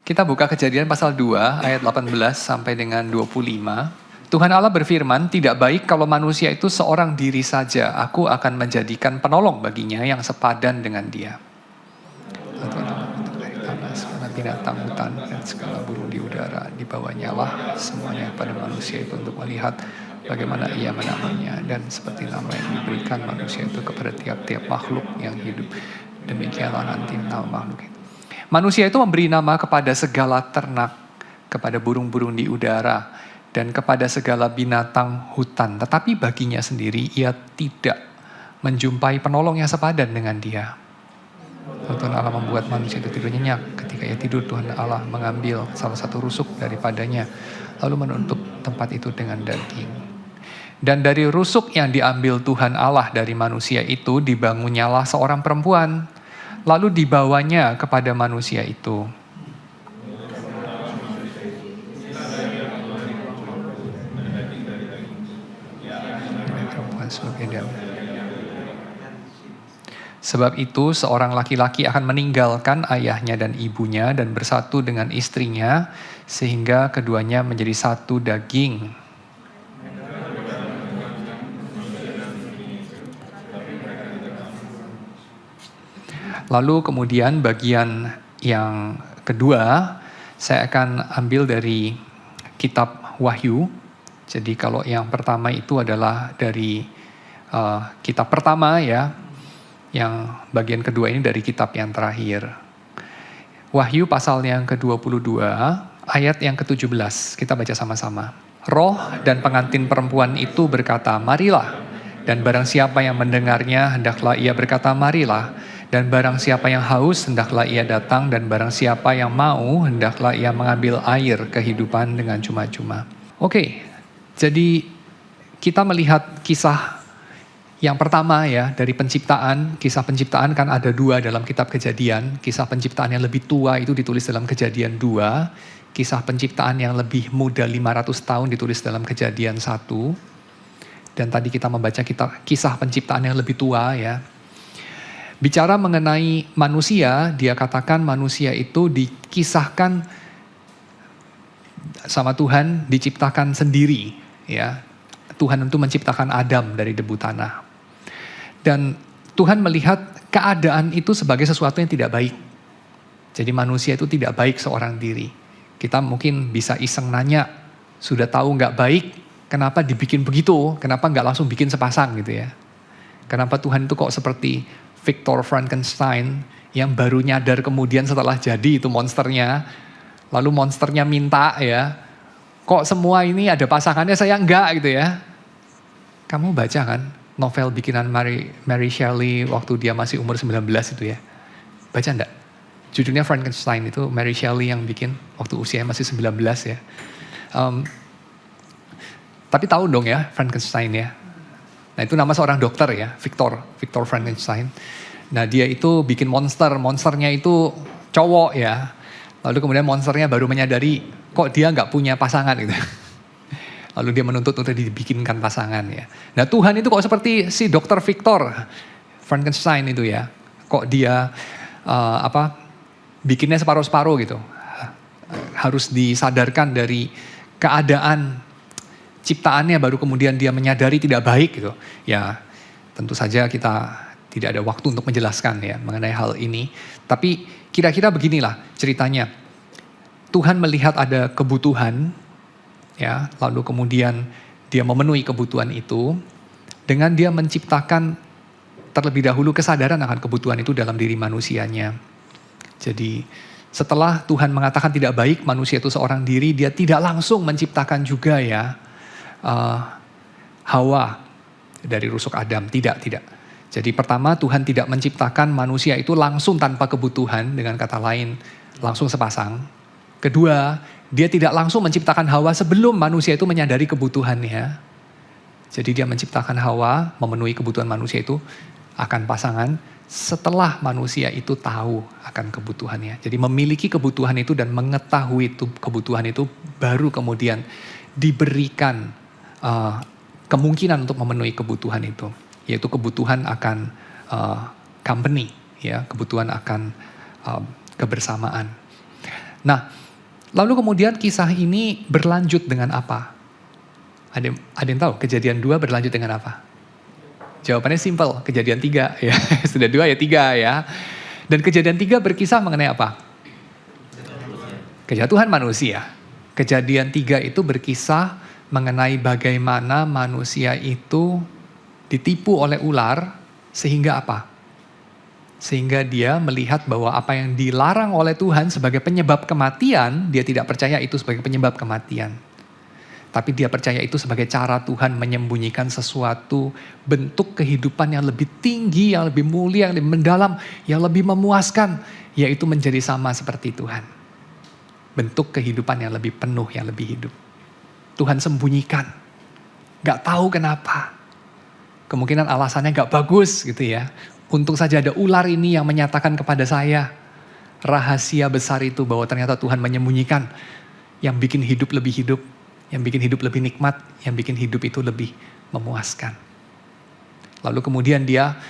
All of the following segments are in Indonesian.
Kita buka Kejadian pasal 2 ayat 18 sampai dengan 25. Tuhan Allah berfirman, tidak baik kalau manusia itu seorang diri saja. Aku akan menjadikan penolong baginya yang sepadan dengan dia. Segala binatang hutan dan segala burung di udara, dibawanya lah semuanya pada manusia itu untuk melihat bagaimana ia menamainya. Dan seperti nama yang diberikan manusia itu kepada tiap-tiap makhluk yang hidup, demikianlah nanti nama makhluk itu. Manusia itu memberi nama kepada segala ternak, kepada burung-burung di udara, dan kepada segala binatang hutan. Tetapi baginya sendiri ia tidak menjumpai penolong yang sepadan dengan dia. Tuhan Allah membuat manusia itu tidur nyenyak. Ketika ia tidur, Tuhan Allah mengambil salah satu rusuk daripadanya, lalu menutup tempat itu dengan daging. Dan dari rusuk yang diambil Tuhan Allah dari manusia itu, dibangunnyalah seorang perempuan, lalu dibawanya kepada manusia itu. Perempuan sebagai damai. Sebab itu seorang laki-laki akan meninggalkan ayahnya dan ibunya dan bersatu dengan istrinya, sehingga keduanya menjadi satu daging. Lalu kemudian bagian yang kedua, saya akan ambil dari kitab Wahyu. Jadi kalau yang pertama itu adalah dari kitab pertama ya, yang bagian kedua ini dari kitab yang terakhir. Wahyu pasal yang ke-22, ayat yang ke-17, kita baca sama-sama. Roh dan pengantin perempuan itu berkata, marilah. Dan barang siapa yang mendengarnya, hendaklah ia berkata, marilah. Dan barang siapa yang haus, hendaklah ia datang. Dan barang siapa yang mau, hendaklah ia mengambil air kehidupan dengan cuma-cuma. Oke, jadi kita melihat kisah yang pertama ya, dari penciptaan. Kisah penciptaan kan ada dua dalam kitab Kejadian. Kisah penciptaan yang lebih tua itu ditulis dalam Kejadian 2. Kisah penciptaan yang lebih muda 500 tahun ditulis dalam Kejadian 1. Dan tadi kita membaca kisah penciptaan yang lebih tua ya. Bicara mengenai manusia, dia katakan manusia itu dikisahkan sama Tuhan, diciptakan sendiri ya. Tuhan itu menciptakan Adam dari debu tanah. Dan Tuhan melihat keadaan itu sebagai sesuatu yang tidak baik. Jadi manusia itu tidak baik seorang diri. Kita mungkin bisa iseng nanya, sudah tahu nggak baik, kenapa dibikin begitu? Kenapa nggak langsung bikin sepasang gitu ya? Kenapa Tuhan itu kok seperti Victor Frankenstein yang baru nyadar kemudian setelah jadi itu monsternya, lalu monsternya minta ya, kok semua ini ada pasangannya saya enggak gitu ya. Kamu baca kan novel bikinan Mary Shelley waktu dia masih umur 19 itu ya. Baca enggak? Judulnya Frankenstein, itu Mary Shelley yang bikin waktu usianya masih 19 ya. Tapi tahu dong ya Frankenstein ya. Nah itu nama seorang dokter ya, Victor Frankenstein. Nah dia itu bikin monsternya itu cowok ya. Lalu kemudian monsternya baru menyadari kok dia nggak punya pasangan gitu. Lalu dia menuntut untuk dibikinkan pasangan ya. Nah Tuhan itu kok seperti si dokter Victor Frankenstein itu ya. Kok dia bikinnya separuh-separuh gitu. Harus disadarkan dari keadaan ciptaannya baru kemudian dia menyadari tidak baik gitu. Ya tentu saja kita tidak ada waktu untuk menjelaskan ya mengenai hal ini. Tapi kira-kira beginilah ceritanya. Tuhan melihat ada kebutuhan, ya, lalu kemudian dia memenuhi kebutuhan itu dengan dia menciptakan terlebih dahulu kesadaran akan kebutuhan itu dalam diri manusianya. Jadi setelah Tuhan mengatakan tidak baik manusia itu seorang diri, dia tidak langsung menciptakan juga ya Hawa dari rusuk Adam, tidak. Jadi pertama Tuhan tidak menciptakan manusia itu langsung tanpa kebutuhan, dengan kata lain langsung sepasang. Kedua, dia tidak langsung menciptakan Hawa sebelum manusia itu menyadari kebutuhannya. Jadi dia menciptakan Hawa, memenuhi kebutuhan manusia itu akan pasangan setelah manusia itu tahu akan kebutuhannya. Jadi memiliki kebutuhan itu dan mengetahui itu kebutuhan itu baru kemudian diberikan kemungkinan untuk memenuhi kebutuhan itu. Yaitu kebutuhan akan company, ya, kebutuhan akan kebersamaan. Nah, lalu kemudian kisah ini berlanjut dengan apa? Ada yang tahu kejadian 2 berlanjut dengan apa? Jawabannya simple, kejadian 3 ya. Sudah 2 ya 3 ya. Dan kejadian 3 berkisah mengenai apa? Kejatuhan manusia. Kejadian 3 itu berkisah mengenai bagaimana manusia itu ditipu oleh ular sehingga apa? Sehingga dia melihat bahwa apa yang dilarang oleh Tuhan sebagai penyebab kematian, dia tidak percaya itu sebagai penyebab kematian. Tapi dia percaya itu sebagai cara Tuhan menyembunyikan sesuatu bentuk kehidupan yang lebih tinggi, yang lebih mulia, yang lebih mendalam, yang lebih memuaskan. Yaitu menjadi sama seperti Tuhan. Bentuk kehidupan yang lebih penuh, yang lebih hidup. Tuhan sembunyikan. Gak tahu kenapa. Kemungkinan alasannya gak bagus gitu ya. Untung saja ada ular ini yang menyatakan kepada saya. Rahasia besar itu bahwa ternyata Tuhan menyembunyikan. Yang bikin hidup lebih hidup. Yang bikin hidup lebih nikmat, yang bikin hidup itu lebih memuaskan. Lalu kemudian dia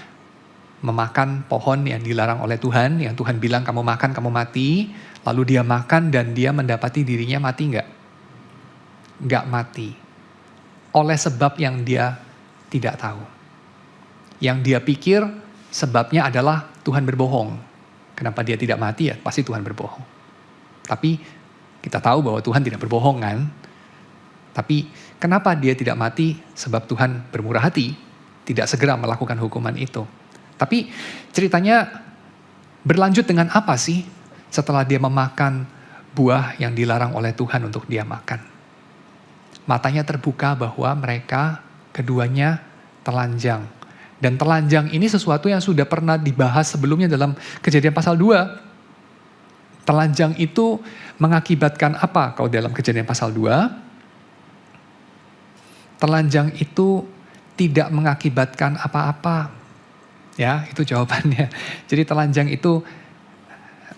memakan pohon yang dilarang oleh Tuhan, yang Tuhan bilang kamu makan, kamu mati. Lalu dia makan dan dia mendapati dirinya mati enggak? Enggak mati. Oleh sebab yang dia tidak tahu. Yang dia pikir sebabnya adalah Tuhan berbohong. Kenapa dia tidak mati ya? Pasti Tuhan berbohong. Tapi kita tahu bahwa Tuhan tidak berbohong kan? Tapi kenapa dia tidak mati? Sebab Tuhan bermurah hati, tidak segera melakukan hukuman itu. Tapi ceritanya berlanjut dengan apa sih setelah dia memakan buah yang dilarang oleh Tuhan untuk dia makan? Matanya terbuka bahwa mereka keduanya telanjang. Dan telanjang ini sesuatu yang sudah pernah dibahas sebelumnya dalam Kejadian pasal 2. Telanjang itu mengakibatkan apa kalau dalam Kejadian pasal 2? Telanjang itu tidak mengakibatkan apa-apa. Ya, itu jawabannya. Jadi telanjang itu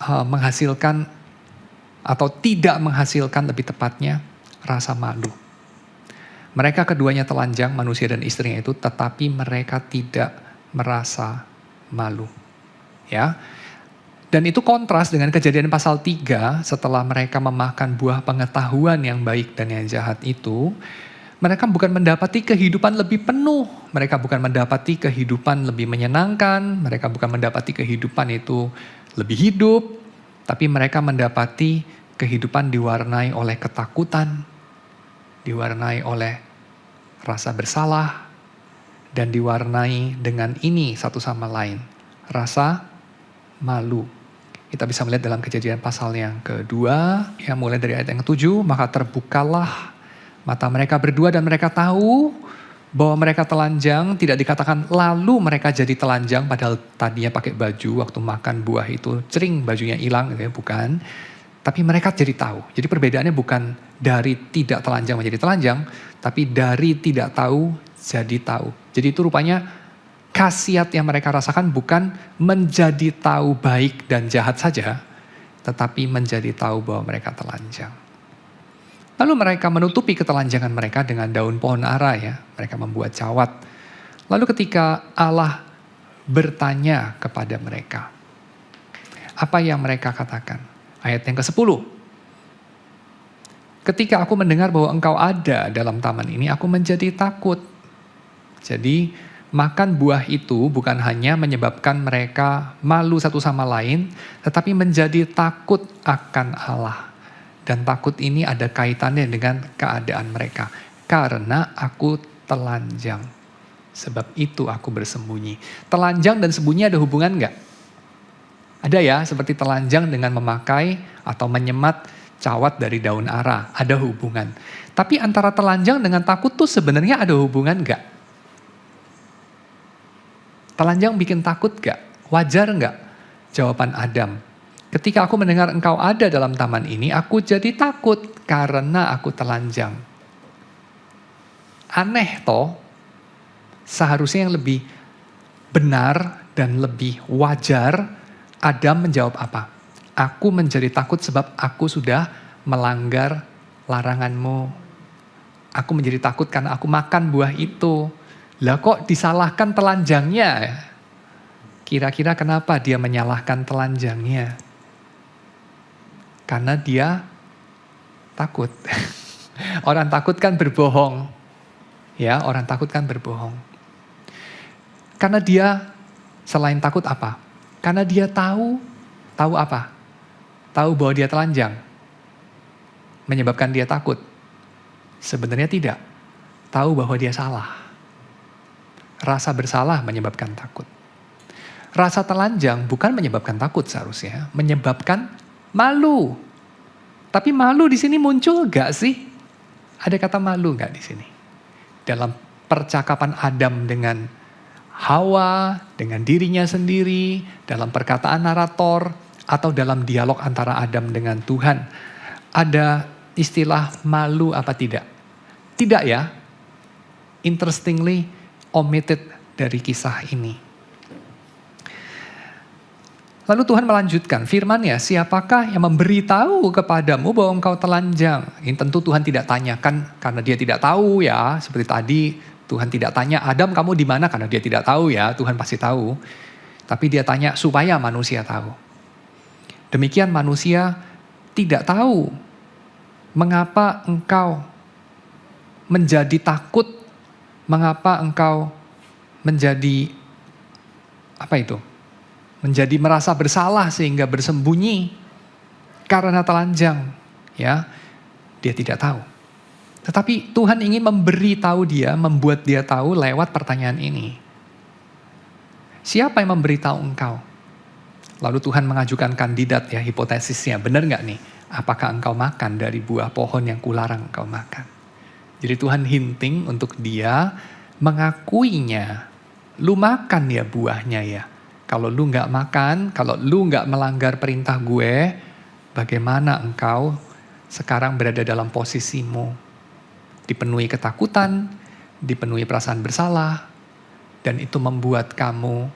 menghasilkan atau tidak menghasilkan lebih tepatnya rasa malu. Mereka keduanya telanjang, manusia dan istrinya itu, tetapi mereka tidak merasa malu. Ya. Dan itu kontras dengan Kejadian pasal 3 setelah mereka memakan buah pengetahuan yang baik dan yang jahat itu. Mereka bukan mendapati kehidupan lebih penuh. Mereka bukan mendapati kehidupan lebih menyenangkan. Mereka bukan mendapati kehidupan itu lebih hidup. Tapi mereka mendapati kehidupan diwarnai oleh ketakutan. Diwarnai oleh rasa bersalah. Dan diwarnai dengan ini satu sama lain. Rasa malu. Kita bisa melihat dalam Kejadian pasal yang kedua. Ya, mulai dari ayat yang ke-7. Maka terbukalah mata mereka berdua dan mereka tahu bahwa mereka telanjang. Tidak dikatakan lalu mereka jadi telanjang padahal tadinya pakai baju waktu makan buah itu cering bajunya hilang gitu ya, bukan. Tapi mereka jadi tahu. Jadi perbedaannya bukan dari tidak telanjang menjadi telanjang, tapi dari tidak tahu jadi tahu. Jadi itu rupanya khasiat yang mereka rasakan bukan menjadi tahu baik dan jahat saja, tetapi menjadi tahu bahwa mereka telanjang. Lalu mereka menutupi ketelanjangan mereka dengan daun pohon ara ya. Mereka membuat cawat. Lalu ketika Allah bertanya kepada mereka. Apa yang mereka katakan? Ayat yang ke-10. Ketika aku mendengar bahwa engkau ada dalam taman ini, aku menjadi takut. Jadi makan buah itu bukan hanya menyebabkan mereka malu satu sama lain, tetapi menjadi takut akan Allah. Dan takut ini ada kaitannya dengan keadaan mereka. Karena aku telanjang. Sebab itu aku bersembunyi. Telanjang dan sembunyi ada hubungan enggak? Ada ya, seperti telanjang dengan memakai atau menyemat cawat dari daun ara. Ada hubungan. Tapi antara telanjang dengan takut tuh sebenarnya ada hubungan enggak? Telanjang bikin takut enggak? Wajar enggak? Jawaban Adam. Ketika aku mendengar engkau ada dalam taman ini, aku jadi takut karena aku telanjang. Aneh toh, seharusnya yang lebih benar dan lebih wajar, Adam menjawab apa? Aku menjadi takut sebab aku sudah melanggar laranganmu. Aku menjadi takut karena aku makan buah itu. Lah kok disalahkan telanjangnya? Kira-kira kenapa dia menyalahkan telanjangnya? Karena dia takut. Orang takut kan berbohong. Ya, orang takut kan berbohong. Karena dia selain takut apa? Karena dia tahu apa? Tahu bahwa dia telanjang. Menyebabkan dia takut. Sebenarnya tidak. Tahu bahwa dia salah. Rasa bersalah menyebabkan takut. Rasa telanjang bukan menyebabkan takut seharusnya, menyebabkan malu. Tapi malu di sini muncul gak sih? Ada kata malu gak di sini? Dalam percakapan Adam dengan Hawa, dengan dirinya sendiri, dalam perkataan narator, atau dalam dialog antara Adam dengan Tuhan. Ada istilah malu apa tidak? Tidak ya. Interestingly, omitted dari kisah ini. Lalu Tuhan melanjutkan firman-Nya, siapakah yang memberitahu kepadamu bahwa engkau telanjang? Ini tentu Tuhan tidak tanyakan karena dia tidak tahu ya. Seperti tadi Tuhan tidak tanya, Adam kamu di mana? Karena dia tidak tahu ya, Tuhan pasti tahu. Tapi dia tanya supaya manusia tahu. Demikian manusia tidak tahu mengapa engkau menjadi takut, mengapa engkau menjadi menjadi merasa bersalah sehingga bersembunyi karena telanjang, ya. Dia tidak tahu. Tetapi Tuhan ingin memberitahu dia, membuat dia tahu lewat pertanyaan ini. Siapa yang memberitahu engkau? Lalu Tuhan mengajukan kandidat ya, hipotesisnya. Benar nggak nih? Apakah engkau makan dari buah pohon yang kularang engkau makan? Jadi Tuhan hinting untuk dia mengakuinya. Lu makan ya buahnya ya. Kalau lu nggak makan, kalau lu nggak melanggar perintah gue, bagaimana engkau sekarang berada dalam posisimu? Dipenuhi ketakutan, dipenuhi perasaan bersalah, dan itu membuat kamu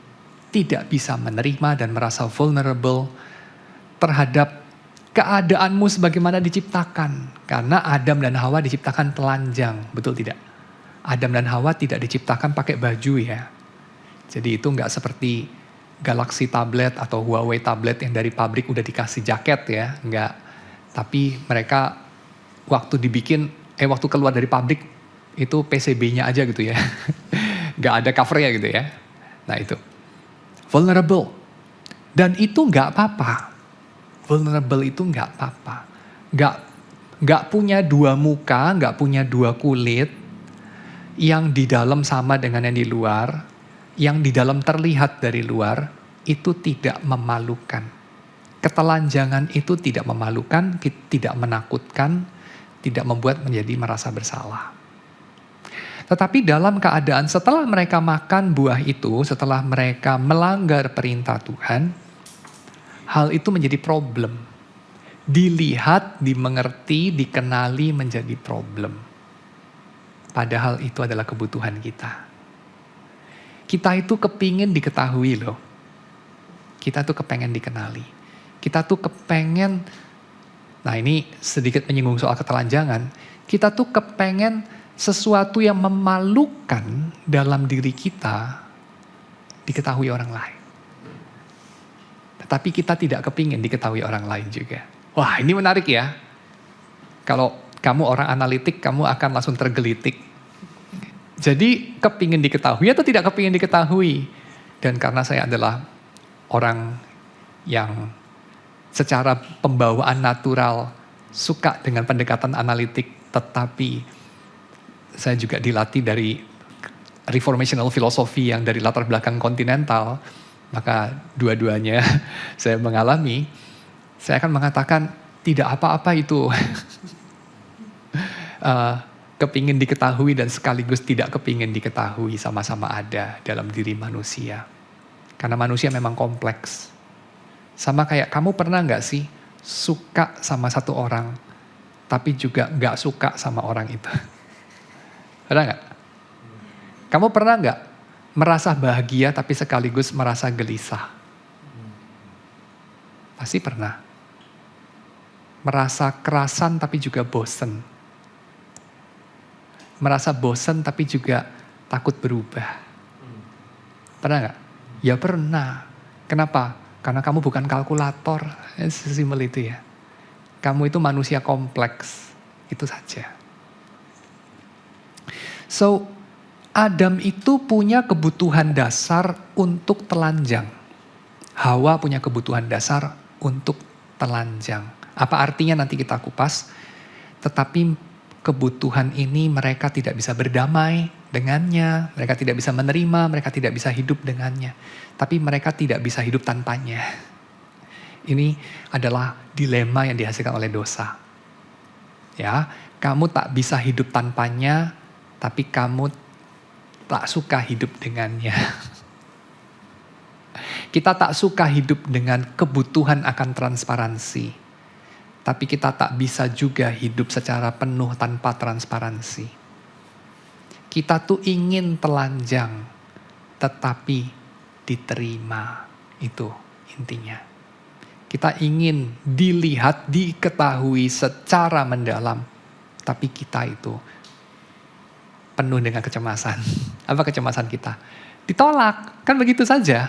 tidak bisa menerima dan merasa vulnerable terhadap keadaanmu sebagaimana diciptakan. Karena Adam dan Hawa diciptakan telanjang, betul tidak? Adam dan Hawa tidak diciptakan pakai baju ya. Jadi itu nggak seperti Galaxy tablet atau Huawei tablet yang dari pabrik udah dikasih jaket ya, enggak. Tapi mereka waktu keluar dari pabrik itu PCB-nya aja gitu ya. Enggak ada covernya gitu ya. Nah itu. Vulnerable. Dan itu enggak apa-apa. Vulnerable itu enggak apa-apa. Enggak punya dua muka, enggak punya dua kulit. Yang di dalam sama dengan yang di luar. Yang di dalam terlihat dari luar, itu tidak memalukan. Ketelanjangan itu tidak memalukan, tidak menakutkan, tidak membuat menjadi merasa bersalah. Tetapi dalam keadaan setelah mereka makan buah itu, setelah mereka melanggar perintah Tuhan, hal itu menjadi problem. Dilihat, dimengerti, dikenali menjadi problem. Padahal itu adalah kebutuhan kita. Kita itu kepingin diketahui loh. Kita tuh kepengen dikenali. Kita tuh kepengen, nah ini sedikit menyinggung soal ketelanjangan. Kita tuh kepengen sesuatu yang memalukan dalam diri kita diketahui orang lain. Tetapi kita tidak kepingin diketahui orang lain juga. Wah ini menarik ya. Kalau kamu orang analitik, kamu akan langsung tergelitik. Jadi kepingin diketahui atau tidak kepingin diketahui? Dan karena saya adalah orang yang secara pembawaan natural suka dengan pendekatan analitik, tetapi saya juga dilatih dari reformational philosophy yang dari latar belakang kontinental, maka dua-duanya saya mengalami, saya akan mengatakan tidak apa-apa itu. Kepingin diketahui dan sekaligus tidak kepingin diketahui sama-sama ada dalam diri manusia. Karena manusia memang kompleks. Sama kayak kamu pernah gak sih suka sama satu orang, tapi juga gak suka sama orang itu? Pernah gak? Kamu pernah gak merasa bahagia tapi sekaligus merasa gelisah? Pasti pernah. Merasa kerasan tapi juga bosen. Merasa bosan tapi juga takut berubah. Pernah gak? Ya pernah. Kenapa? Karena kamu bukan kalkulator. Sesimpel itu ya. Kamu itu manusia kompleks. Itu saja. So, Adam itu punya kebutuhan dasar untuk telanjang. Hawa punya kebutuhan dasar untuk telanjang. Apa artinya nanti kita kupas. Tetapi kebutuhan ini mereka tidak bisa berdamai dengannya. Mereka tidak bisa menerima, mereka tidak bisa hidup dengannya. Tapi mereka tidak bisa hidup tanpanya. Ini adalah dilema yang dihasilkan oleh dosa. Ya, kamu tak bisa hidup tanpanya, tapi kamu tak suka hidup dengannya. Kita tak suka hidup dengan kebutuhan akan transparansi. Tapi kita tak bisa juga hidup secara penuh tanpa transparansi. Kita tuh ingin telanjang, tetapi diterima. Itu intinya. Kita ingin dilihat, diketahui secara mendalam. Tapi kita itu penuh dengan kecemasan. Apa kecemasan kita? Ditolak, kan begitu saja.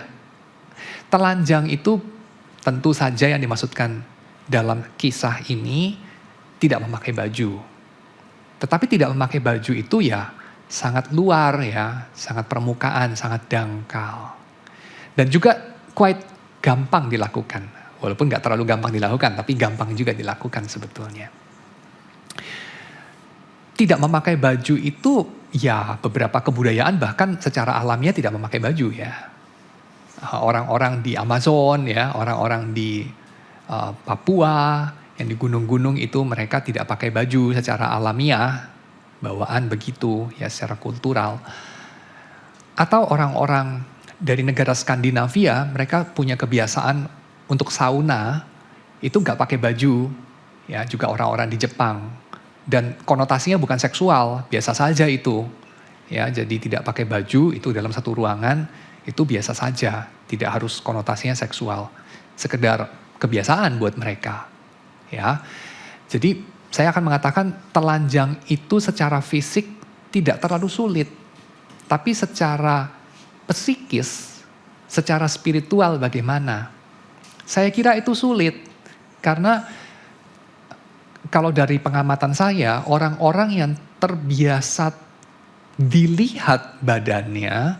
Telanjang itu tentu saja yang dimaksudkan dalam kisah ini tidak memakai baju. Tetapi tidak memakai baju itu ya sangat luar ya, sangat permukaan, sangat dangkal. Dan juga quite gampang dilakukan. Walaupun gak terlalu gampang dilakukan, tapi gampang juga dilakukan sebetulnya. Tidak memakai baju itu ya beberapa kebudayaan bahkan secara alamiah tidak memakai baju ya. Orang-orang di Amazon ya, orang-orang di Papua, yang di gunung-gunung itu mereka tidak pakai baju secara alamiah, bawaan begitu ya secara kultural. Atau orang-orang dari negara Skandinavia, mereka punya kebiasaan untuk sauna itu nggak pakai baju, ya juga orang-orang di Jepang dan konotasinya bukan seksual, biasa saja itu, ya jadi tidak pakai baju itu dalam satu ruangan itu biasa saja, tidak harus konotasinya seksual, sekedar kebiasaan buat mereka, ya. Jadi saya akan mengatakan telanjang itu secara fisik tidak terlalu sulit, tapi secara psikis, secara spiritual bagaimana? Saya kira itu sulit, karena kalau dari pengamatan saya, orang-orang yang terbiasa dilihat badannya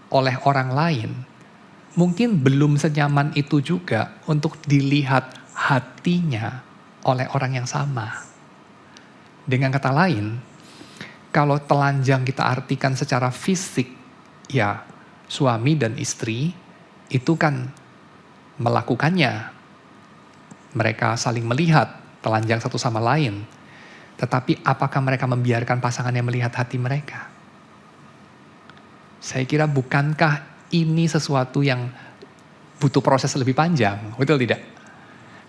oleh orang lain, mungkin belum senyaman itu juga untuk dilihat hatinya oleh orang yang sama. Dengan kata lain, kalau telanjang kita artikan secara fisik, ya suami dan istri itu kan melakukannya. Mereka saling melihat, telanjang satu sama lain. Tetapi apakah mereka membiarkan pasangannya melihat hati mereka? Saya kira bukankah ini sesuatu yang butuh proses lebih panjang, betul tidak?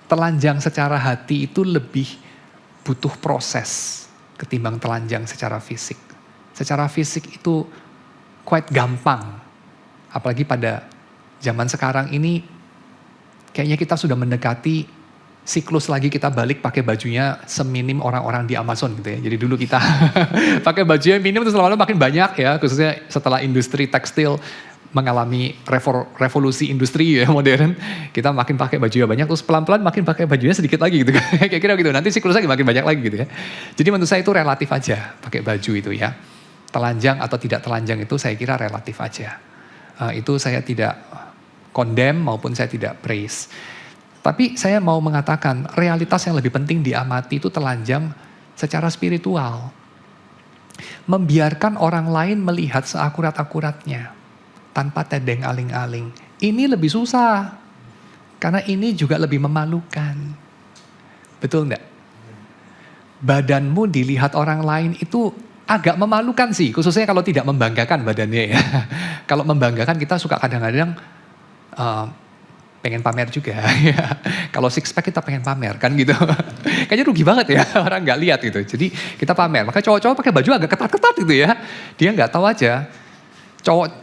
Telanjang secara hati itu lebih butuh proses ketimbang telanjang secara fisik. Secara fisik itu quite gampang. Apalagi pada zaman sekarang ini kayaknya kita sudah mendekati siklus lagi kita balik pakai bajunya seminim orang-orang di Amazon gitu ya. Jadi dulu kita pakai bajunya minim terus lama-lama makin banyak ya, khususnya setelah industri tekstil mengalami revolusi industri ya modern. Kita makin pakai bajunya banyak terus pelan-pelan makin pakai bajunya sedikit lagi gitu. Kira-kira gitu. Nanti siklusnya makin banyak lagi gitu ya. Jadi menurut saya itu relatif aja pakai baju itu ya. Telanjang atau tidak telanjang itu saya kira relatif aja. Itu saya tidak condemn maupun saya tidak praise. Tapi saya mau mengatakan realitas yang lebih penting diamati itu telanjang secara spiritual. Membiarkan orang lain melihat seakurat-akuratnya tanpa tedeng aling-aling. Ini lebih susah. Karena ini juga lebih memalukan. Betul enggak? Badanmu dilihat orang lain itu agak memalukan sih. Khususnya kalau tidak membanggakan badannya ya. Kalau membanggakan kita suka kadang-kadang pengen pamer juga. Kalau six pack kita pengen pamer kan gitu. Kayaknya rugi banget ya orang nggak lihat gitu. Jadi kita pamer. Maka cowok-cowok pakai baju agak ketat-ketat gitu ya. Dia nggak tahu aja.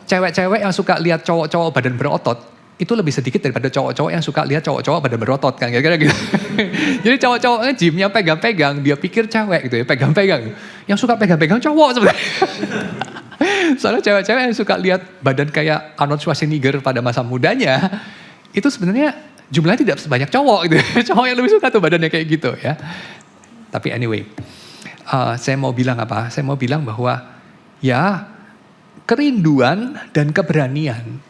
Cewek-cewek yang suka lihat cowok-cowok badan berotot itu lebih sedikit daripada cowok-cowok yang suka lihat cowok-cowok badan berotot kan kira-kira gitu. Jadi cowok-cowoknya gymnya pegang-pegang, dia pikir cewek gitu ya pegang-pegang. Yang suka pegang-pegang cowok sebenarnya. Soalnya cewek-cewek yang suka lihat badan kayak Arnold Schwarzenegger pada masa mudanya, itu sebenarnya Jumlahnya tidak sebanyak cowok gitu. Cowok yang lebih suka tuh badannya kayak gitu ya. Tapi anyway, saya mau bilang apa? Saya mau bilang bahwa ya kerinduan dan keberanian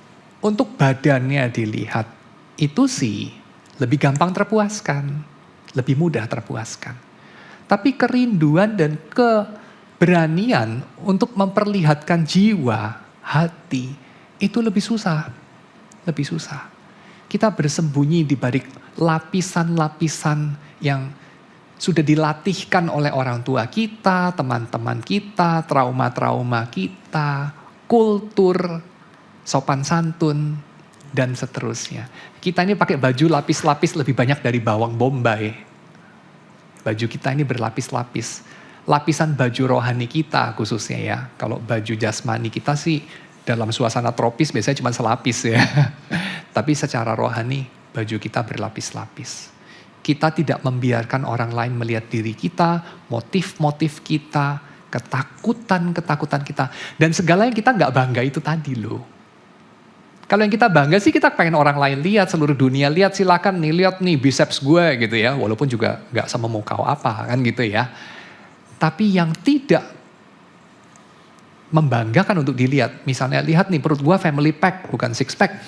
untuk badannya dilihat itu sih lebih gampang terpuaskan, lebih mudah terpuaskan. Tapi kerinduan dan keberanian untuk memperlihatkan jiwa, hati, itu lebih susah. Lebih susah. Kita bersembunyi di balik lapisan-lapisan yang sudah dilatihkan oleh orang tua kita, teman-teman kita, trauma-trauma kita, kultur, sopan santun, dan seterusnya. Kita ini pakai baju lapis-lapis lebih banyak dari bawang bombay. Baju kita ini berlapis-lapis. Lapisan baju rohani kita khususnya ya. Kalau baju jasmani kita sih dalam suasana tropis biasanya cuma selapis ya. Tapi secara rohani baju kita berlapis-lapis. Kita tidak membiarkan orang lain melihat diri kita, motif-motif kita, ketakutan-ketakutan kita. Dan segala yang kita nggak bangga itu tadi loh. Kalau yang kita bangga sih kita pengen orang lain lihat, seluruh dunia lihat, silakan nih lihat nih biceps gue gitu ya. Walaupun juga nggak sememukau apa kan gitu ya. Tapi yang tidak membanggakan untuk dilihat. Misalnya lihat nih perut gue family pack bukan six pack.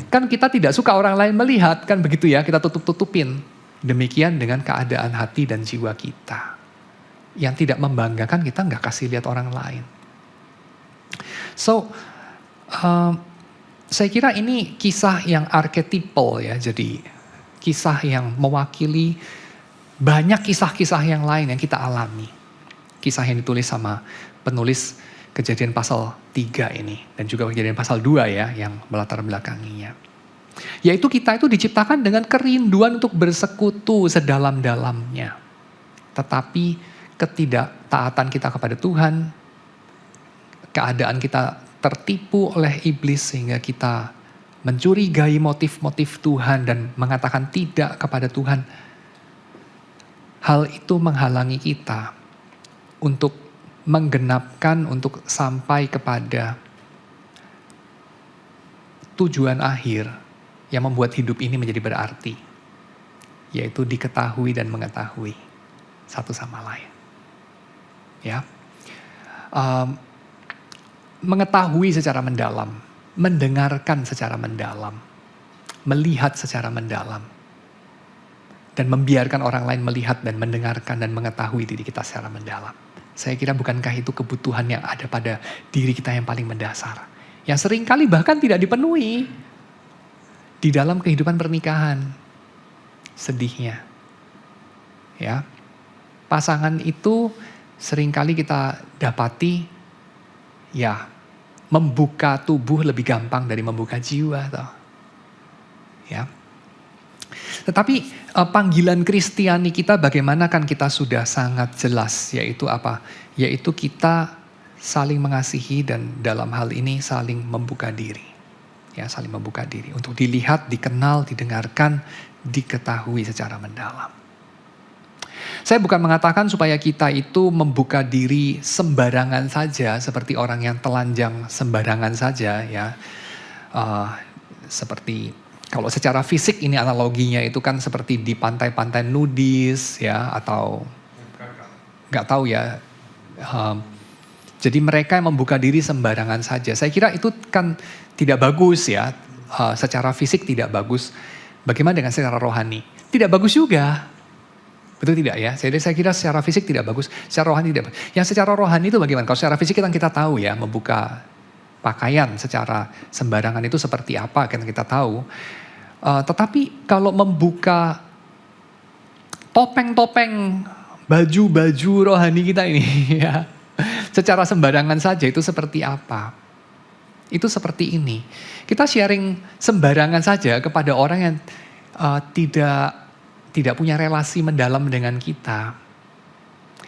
Kan kita tidak suka orang lain melihat kan begitu ya, kita tutup-tutupin. Demikian dengan keadaan hati dan jiwa kita. Yang tidak membanggakan kita nggak kasih lihat orang lain. So, saya kira ini kisah yang archetypal ya. Jadi kisah yang mewakili banyak kisah-kisah yang lain yang kita alami. Kisah yang ditulis sama penulis Kejadian pasal 3 ini. Dan juga Kejadian pasal 2 ya yang melatar belakanginya. Yaitu kita itu diciptakan dengan kerinduan untuk bersekutu sedalam-dalamnya. Tetapi ketidaktaatan kita kepada Tuhan, keadaan kita tertipu oleh iblis sehingga kita mencurigai motif-motif Tuhan dan mengatakan tidak kepada Tuhan. Hal itu menghalangi kita untuk menggenapkan, untuk sampai kepada tujuan akhir yang membuat hidup ini menjadi berarti. Yaitu diketahui dan mengetahui satu sama lain. Ya, mengetahui secara mendalam, mendengarkan secara mendalam, melihat secara mendalam, dan membiarkan orang lain melihat dan mendengarkan dan mengetahui diri kita secara mendalam. Saya kira bukankah itu kebutuhan yang ada pada diri kita yang paling mendasar, yang seringkali bahkan tidak dipenuhi di dalam kehidupan pernikahan. Sedihnya, ya, pasangan itu seringkali kita dapati, ya, membuka tubuh lebih gampang dari membuka jiwa, toh. Ya. Tetapi panggilan Kristiani kita bagaimana kan kita sudah sangat jelas, yaitu apa? Yaitu kita saling mengasihi dan dalam hal ini saling membuka diri. Ya, saling membuka diri untuk dilihat, dikenal, didengarkan, diketahui secara mendalam. Saya bukan mengatakan supaya kita itu membuka diri sembarangan saja, seperti orang yang telanjang sembarangan saja ya. Seperti kalau secara fisik ini analoginya itu kan seperti di pantai-pantai nudis ya, atau nggak tahu ya. Jadi mereka yang membuka diri sembarangan saja. Saya kira itu kan tidak bagus ya, secara fisik tidak bagus. Bagaimana dengan secara rohani? Tidak bagus juga. Betul tidak ya? Jadi saya kira secara fisik tidak bagus, secara rohani tidak bagus. Yang secara rohani itu bagaimana? Kalau secara fisik kita tahu ya, membuka pakaian secara sembarangan itu seperti apa kan kita tahu. Tetapi kalau membuka topeng-topeng, baju-baju rohani kita ini ya, secara sembarangan saja itu seperti apa? Itu seperti ini. Kita sharing sembarangan saja kepada orang yang tidak punya relasi mendalam dengan kita.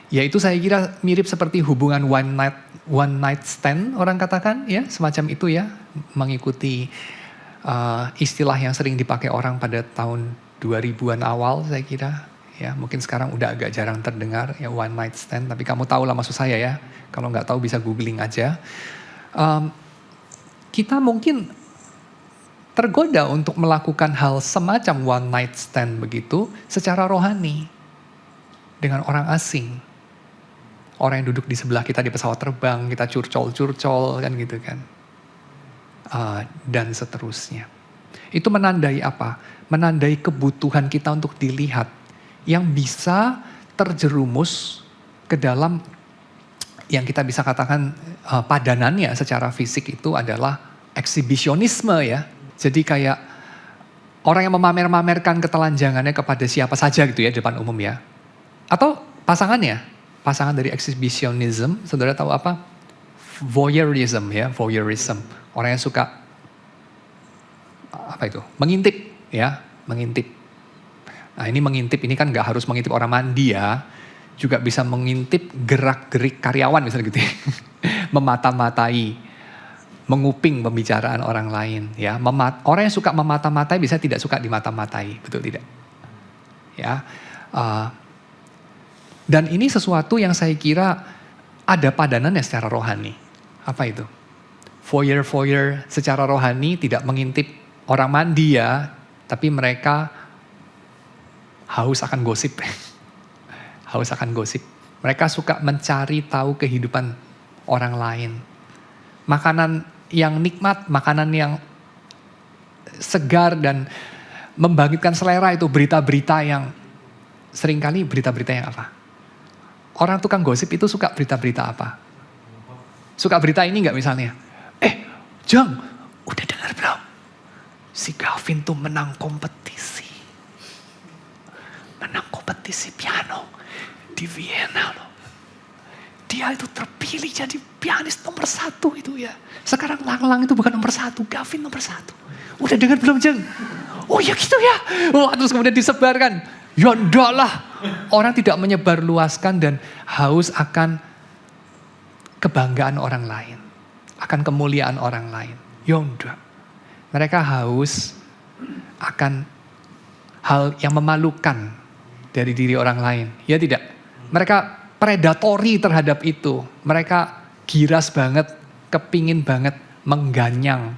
Yaitu saya kira mirip seperti hubungan one night stand orang katakan ya, semacam itu ya, mengikuti istilah yang sering dipakai orang pada tahun 2000-an awal saya kira. Ya, mungkin sekarang udah agak jarang terdengar ya one night stand, tapi kamu tahu lah maksud saya ya. Kalau nggak tahu bisa googling aja. Kita mungkin tergoda untuk melakukan hal semacam one night stand begitu secara rohani dengan orang asing. Orang yang duduk di sebelah kita di pesawat terbang, kita curcol-curcol kan gitu kan. Dan seterusnya. Itu menandai apa? Menandai kebutuhan kita untuk dilihat yang bisa terjerumus ke dalam yang kita bisa katakan padanannya secara fisik itu adalah eksibisionisme ya. Jadi kayak orang yang memamer-mamerkan ketelanjangannya kepada siapa saja gitu ya di depan umum ya. Atau pasangannya, pasangan dari exhibitionism, saudara tahu apa? Voyeurism ya, voyeurism. Orang yang suka apa itu? Mengintip ya, mengintip. Nah ini mengintip ini kan gak harus mengintip orang mandi ya. Juga bisa mengintip gerak-gerik karyawan misalnya gitu ya. Memata-matai, menguping pembicaraan orang lain ya. Orang yang suka memata-matai bisa tidak suka dimata-matai, betul tidak? Ya. Dan ini sesuatu yang saya kira ada padanannya secara rohani. Apa itu? Voyeur secara rohani tidak mengintip orang mandi ya, tapi mereka haus akan gosip. Haus akan gosip. Mereka suka mencari tahu kehidupan orang lain. Makanan yang nikmat, makanan yang segar dan membangkitkan selera itu berita-berita yang seringkali berita-berita yang apa? Orang tukang gosip itu suka berita-berita apa? Suka berita ini enggak misalnya? Jang, udah dengar belum? Si Gavin tuh menang kompetisi. Menang kompetisi piano di Vienna loh. Dia itu terpilih jadi pianis nomor 1 itu ya. Sekarang Lang-Lang itu bukan nomor 1, Gavin nomor 1. Udah dengar belum Jeng? Oh ya gitu ya. Terus kemudian disebarkan. Ya enggak lah. Orang tidak menyebarluaskan dan haus akan kebanggaan orang lain. Akan kemuliaan orang lain. Ya enggak. Mereka haus akan hal yang memalukan dari diri orang lain. Ya tidak. Mereka predatori terhadap itu. Mereka giras banget, kepingin banget mengganyang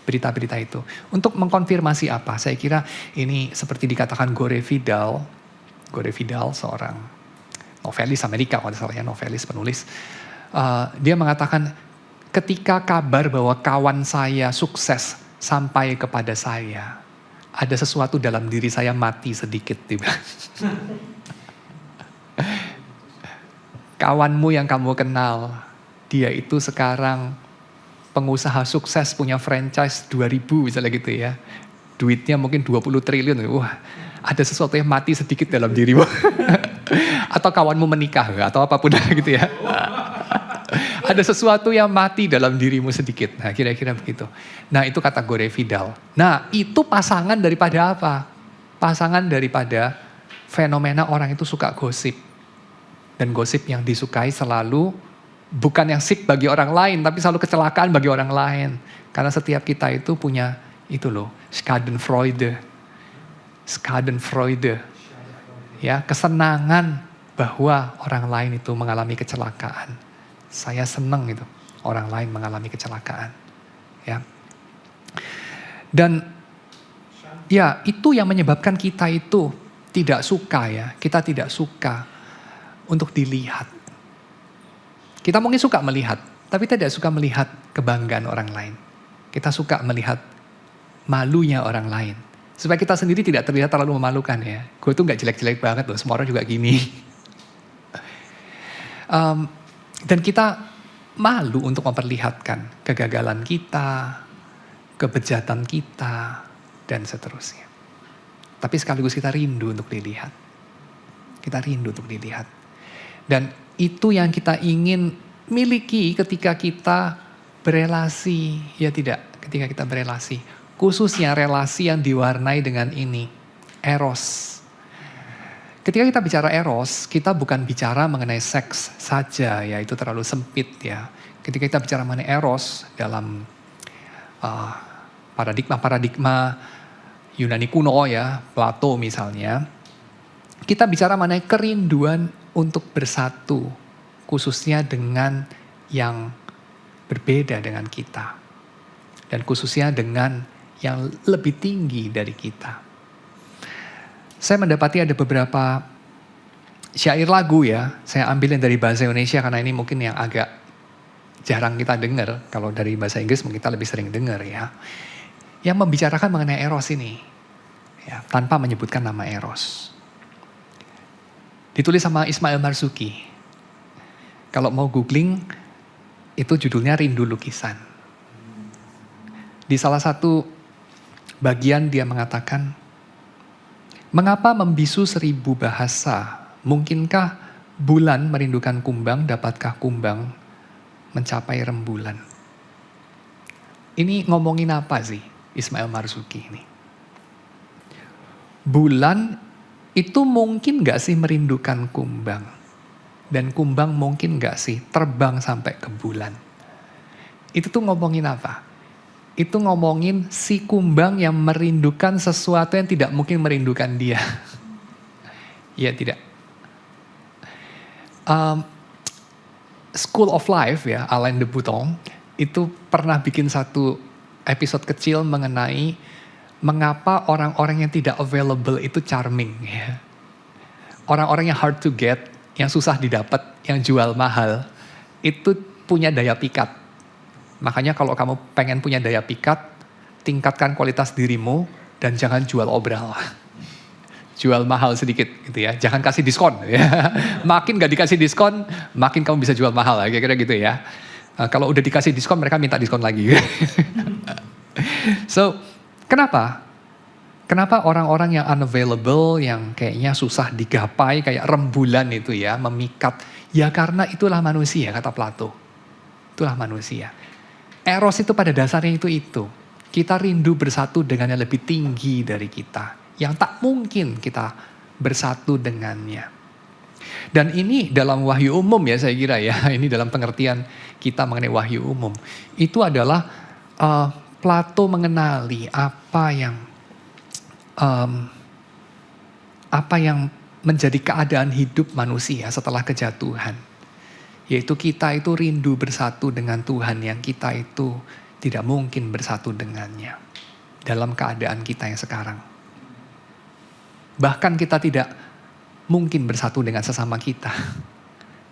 berita-berita itu. Untuk mengkonfirmasi apa? Saya kira ini seperti dikatakan Gore Vidal. Gore Vidal seorang novelis Amerika, kalau salah ya, novelis, penulis. Dia mengatakan ketika kabar bahwa kawan saya sukses sampai kepada saya, ada sesuatu dalam diri saya mati sedikit. Kawanmu yang kamu kenal, dia itu sekarang pengusaha sukses punya franchise 2000 misalnya gitu ya. Duitnya mungkin 20 triliun. Wah, ada sesuatu yang mati sedikit dalam dirimu. Atau kawanmu menikah atau apapun gitu ya. Ada sesuatu yang mati dalam dirimu sedikit. Nah kira-kira begitu. Nah itu kata Gore Vidal. Nah itu pasangan daripada apa? Pasangan daripada fenomena orang itu suka gosip. Dan gosip yang disukai selalu bukan yang sip bagi orang lain, tapi selalu kecelakaan bagi orang lain. Karena setiap kita itu punya itu loh, Schadenfreude. Ya, kesenangan bahwa orang lain itu mengalami kecelakaan. Saya senang itu, orang lain mengalami kecelakaan. Ya. Dan ya itu yang menyebabkan kita itu tidak suka ya, kita tidak suka untuk dilihat. Kita mungkin suka melihat, tapi tidak suka melihat kebanggaan orang lain. Kita suka melihat malunya orang lain. Supaya kita sendiri tidak terlihat terlalu memalukan ya. Gue tuh gak jelek-jelek banget loh, semua orang juga gini. Dan kita malu untuk memperlihatkan kegagalan kita, kebejatan kita, dan seterusnya. Tapi sekaligus kita rindu untuk dilihat. Kita rindu untuk dilihat. Dan itu yang kita ingin miliki ketika kita berelasi. Ya tidak, ketika kita berelasi. Khususnya relasi yang diwarnai dengan ini. Eros. Ketika kita bicara eros, kita bukan bicara mengenai seks saja ya. Itu terlalu sempit ya. Ketika kita bicara mengenai eros dalam paradigma Yunani kuno ya. Plato misalnya. Kita bicara mengenai kerinduan untuk bersatu, khususnya dengan yang berbeda dengan kita. Dan khususnya dengan yang lebih tinggi dari kita. Saya mendapati ada beberapa syair lagu ya, saya ambil yang dari bahasa Indonesia karena ini mungkin yang agak jarang kita dengar. Kalau dari bahasa Inggris mungkin kita lebih sering dengar ya. Yang membicarakan mengenai Eros ini, ya, tanpa menyebutkan nama Eros. Ditulis sama Ismail Marzuki. Kalau mau googling, itu judulnya Rindu Lukisan. Di salah satu bagian dia mengatakan, mengapa membisu 1000 bahasa? Mungkinkah bulan merindukan kumbang, dapatkah kumbang mencapai rembulan? Ini ngomongin apa sih Ismail Marzuki ini? Bulan itu mungkin gak sih merindukan kumbang? Dan kumbang mungkin gak sih terbang sampai ke bulan? Itu tuh ngomongin apa? Itu ngomongin si kumbang yang merindukan sesuatu yang tidak mungkin merindukan dia. Ya tidak. School of Life ya, Alain de Botton, itu pernah bikin satu episode kecil mengenai mengapa orang-orang yang tidak available itu charming. Ya. Orang-orang yang hard to get, yang susah didapat, yang jual mahal, itu punya daya pikat. Makanya kalau kamu pengen punya daya pikat, tingkatkan kualitas dirimu dan jangan jual obral. Jual mahal sedikit gitu ya, jangan kasih diskon. Ya. Makin gak dikasih diskon, makin kamu bisa jual mahal, kira-kira gitu ya. Kalau udah dikasih diskon, mereka minta diskon lagi. So, kenapa? Kenapa orang-orang yang unavailable, yang kayaknya susah digapai, kayak rembulan itu ya, memikat. Ya karena itulah manusia, kata Plato. Itulah manusia. Eros itu pada dasarnya itu. Kita rindu bersatu dengan yang lebih tinggi dari kita. Yang tak mungkin kita bersatu dengannya. Dan ini dalam wahyu umum ya saya kira ya. Ini dalam pengertian kita mengenai wahyu umum. Itu adalah Plato mengenali apa yang menjadi keadaan hidup manusia setelah kejatuhan. Yaitu kita itu rindu bersatu dengan Tuhan yang kita itu tidak mungkin bersatu dengannya. Dalam keadaan kita yang sekarang. Bahkan kita tidak mungkin bersatu dengan sesama kita.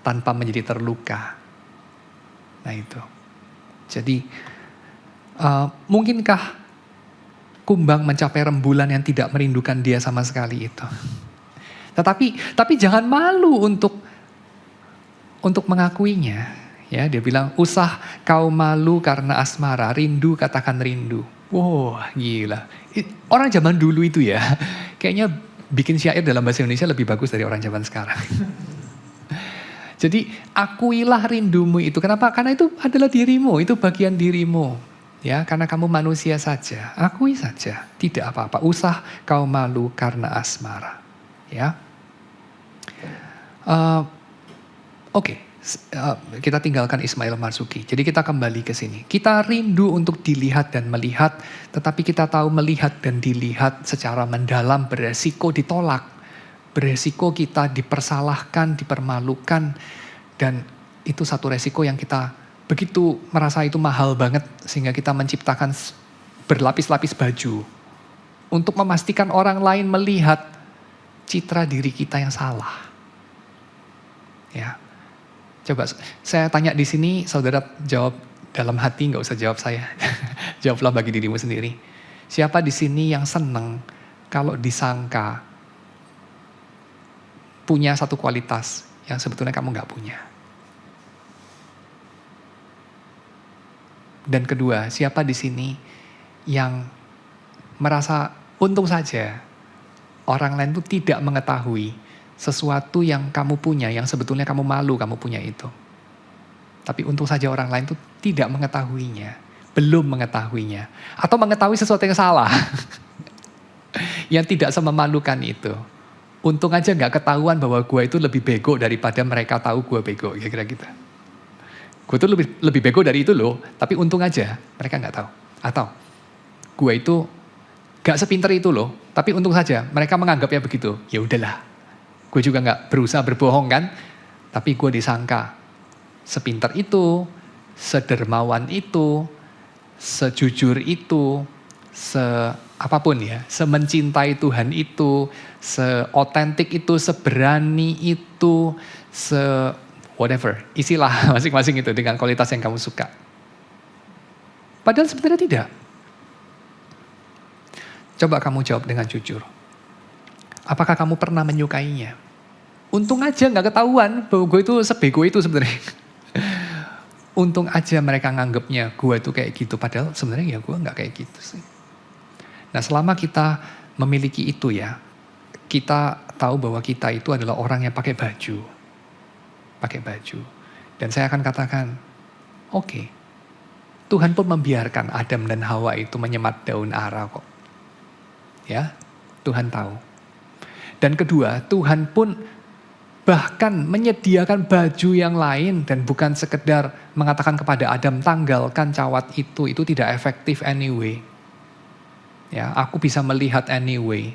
Tanpa menjadi terluka. Nah itu. Jadi mungkinkah kumbang mencapai rembulan yang tidak merindukan dia sama sekali itu. Tapi jangan malu untuk mengakuinya. Ya, dia bilang, usah kau malu karena asmara, rindu katakan rindu. Wow, gila. Orang zaman dulu itu ya, kayaknya bikin syair dalam bahasa Indonesia lebih bagus dari orang zaman sekarang. Jadi, akuilah rindumu itu. Kenapa? Karena itu adalah dirimu, itu bagian dirimu. Ya, karena kamu manusia saja, akui saja, tidak apa-apa. Usah kau malu karena asmara. Ya. Oke. Kita tinggalkan Ismail Marzuki. Jadi kita kembali ke sini. Kita rindu untuk dilihat dan melihat, tetapi kita tahu melihat dan dilihat secara mendalam beresiko ditolak. Beresiko kita dipersalahkan, dipermalukan, dan itu satu resiko yang kita begitu merasa itu mahal banget sehingga kita menciptakan berlapis-lapis baju untuk memastikan orang lain melihat citra diri kita yang salah. Ya. Coba saya tanya di sini, saudara jawab dalam hati, nggak usah jawab saya. Jawablah bagi dirimu sendiri. Siapa di sini yang seneng kalau disangka punya satu kualitas yang sebetulnya kamu nggak punya? Dan kedua, siapa di sini yang merasa untung saja orang lain itu tidak mengetahui sesuatu yang kamu punya, yang sebetulnya kamu malu kamu punya itu. Tapi untung saja orang lain itu tidak mengetahuinya, belum mengetahuinya. Atau mengetahui sesuatu yang salah, yang tidak sememalukan itu. Untung aja gak ketahuan bahwa gue itu lebih bego daripada mereka tahu gue bego, kira-kira gitu. Gue tuh lebih bego dari itu loh, tapi untung aja mereka gak tahu. Atau gue itu gak sepinter itu loh, tapi untung saja mereka menganggapnya begitu. Ya udahlah. Gue juga gak berusaha berbohong kan. Tapi gue disangka sepinter itu, sedermawan itu, sejujur itu, apapun ya, semencintai Tuhan itu, seotentik itu, seberani itu, whatever, isilah masing-masing itu dengan kualitas yang kamu suka. Padahal sebenarnya tidak. Coba kamu jawab dengan jujur. Apakah kamu pernah menyukainya? Untung aja gak ketahuan bahwa gue itu sebego itu sebenarnya. Untung aja mereka nganggapnya gue itu kayak gitu. Padahal sebenarnya ya gue gak kayak gitu sih. Nah selama kita memiliki itu ya, kita tahu bahwa kita itu adalah orang yang pakai baju. Pakai baju. Dan saya akan katakan, oke, Tuhan pun membiarkan Adam dan Hawa itu menyemat daun ara kok. Ya, Tuhan tahu. Dan kedua, Tuhan pun bahkan menyediakan baju yang lain dan bukan sekedar mengatakan kepada Adam tanggalkan cawat itu tidak efektif anyway. Ya, aku bisa melihat anyway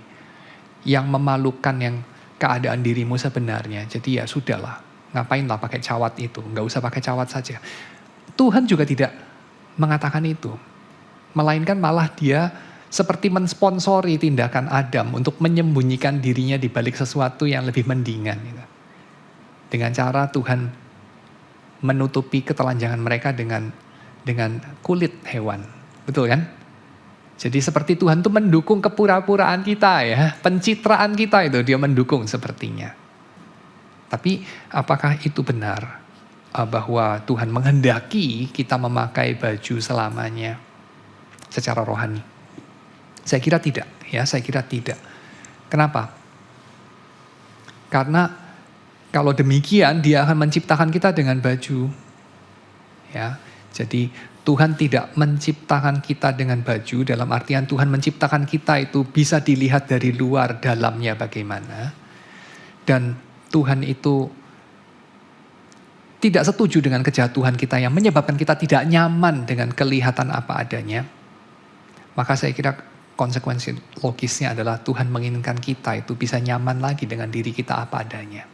yang memalukan yang keadaan dirimu sebenarnya. Jadi ya sudahlah, ngapainlah pakai cawat itu, nggak usah pakai cawat saja. Tuhan juga tidak mengatakan itu, melainkan malah dia seperti mensponsori tindakan Adam untuk menyembunyikan dirinya di balik sesuatu yang lebih mendingan. Gitu. Dengan cara Tuhan menutupi ketelanjangan mereka dengan kulit hewan. Betul kan? Jadi seperti Tuhan tuh mendukung kepura-puraan kita ya. Pencitraan kita itu dia mendukung sepertinya. Tapi apakah itu benar? Bahwa Tuhan menghendaki kita memakai baju selamanya secara rohani? Saya kira tidak, ya, saya kira tidak. Kenapa? Karena kalau demikian dia akan menciptakan kita dengan baju. Ya. Jadi Tuhan tidak menciptakan kita dengan baju dalam artian Tuhan menciptakan kita itu bisa dilihat dari luar dalamnya bagaimana. Dan Tuhan itu tidak setuju dengan kejatuhan kita yang menyebabkan kita tidak nyaman dengan kelihatan apa adanya. Maka saya kira konsekuensi logisnya adalah Tuhan menginginkan kita itu bisa nyaman lagi dengan diri kita apa adanya.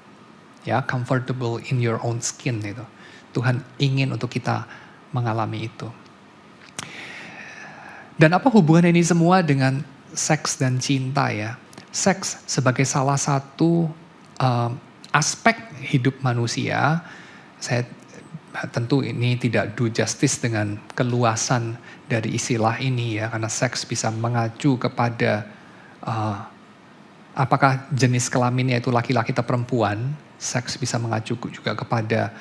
Ya, comfortable in your own skin itu. Tuhan ingin untuk kita mengalami itu. Dan apa hubungan ini semua dengan seks dan cinta ya? Seks sebagai salah satu aspek hidup manusia. Saya tentu ini tidak do justice dengan keluasan dari istilah ini ya, karena seks bisa mengacu kepada apakah jenis kelaminnya itu laki-laki atau perempuan. Seks bisa mengacu juga kepada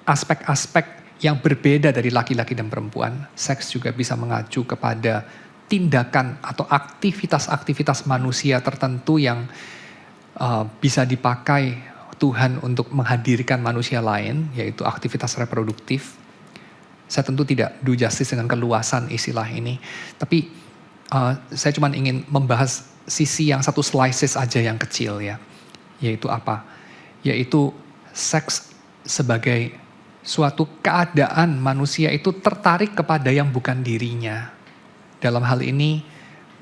aspek-aspek yang berbeda dari laki-laki dan perempuan. Seks juga bisa mengacu kepada tindakan atau aktivitas-aktivitas manusia tertentu yang bisa dipakai Tuhan untuk menghadirkan manusia lain, yaitu aktivitas reproduktif. Saya tentu tidak do justice dengan keluasan istilah ini, tapi saya cuma ingin membahas sisi yang satu slices aja yang kecil ya, yaitu apa? Yaitu seks sebagai suatu keadaan manusia itu tertarik kepada yang bukan dirinya. Dalam hal ini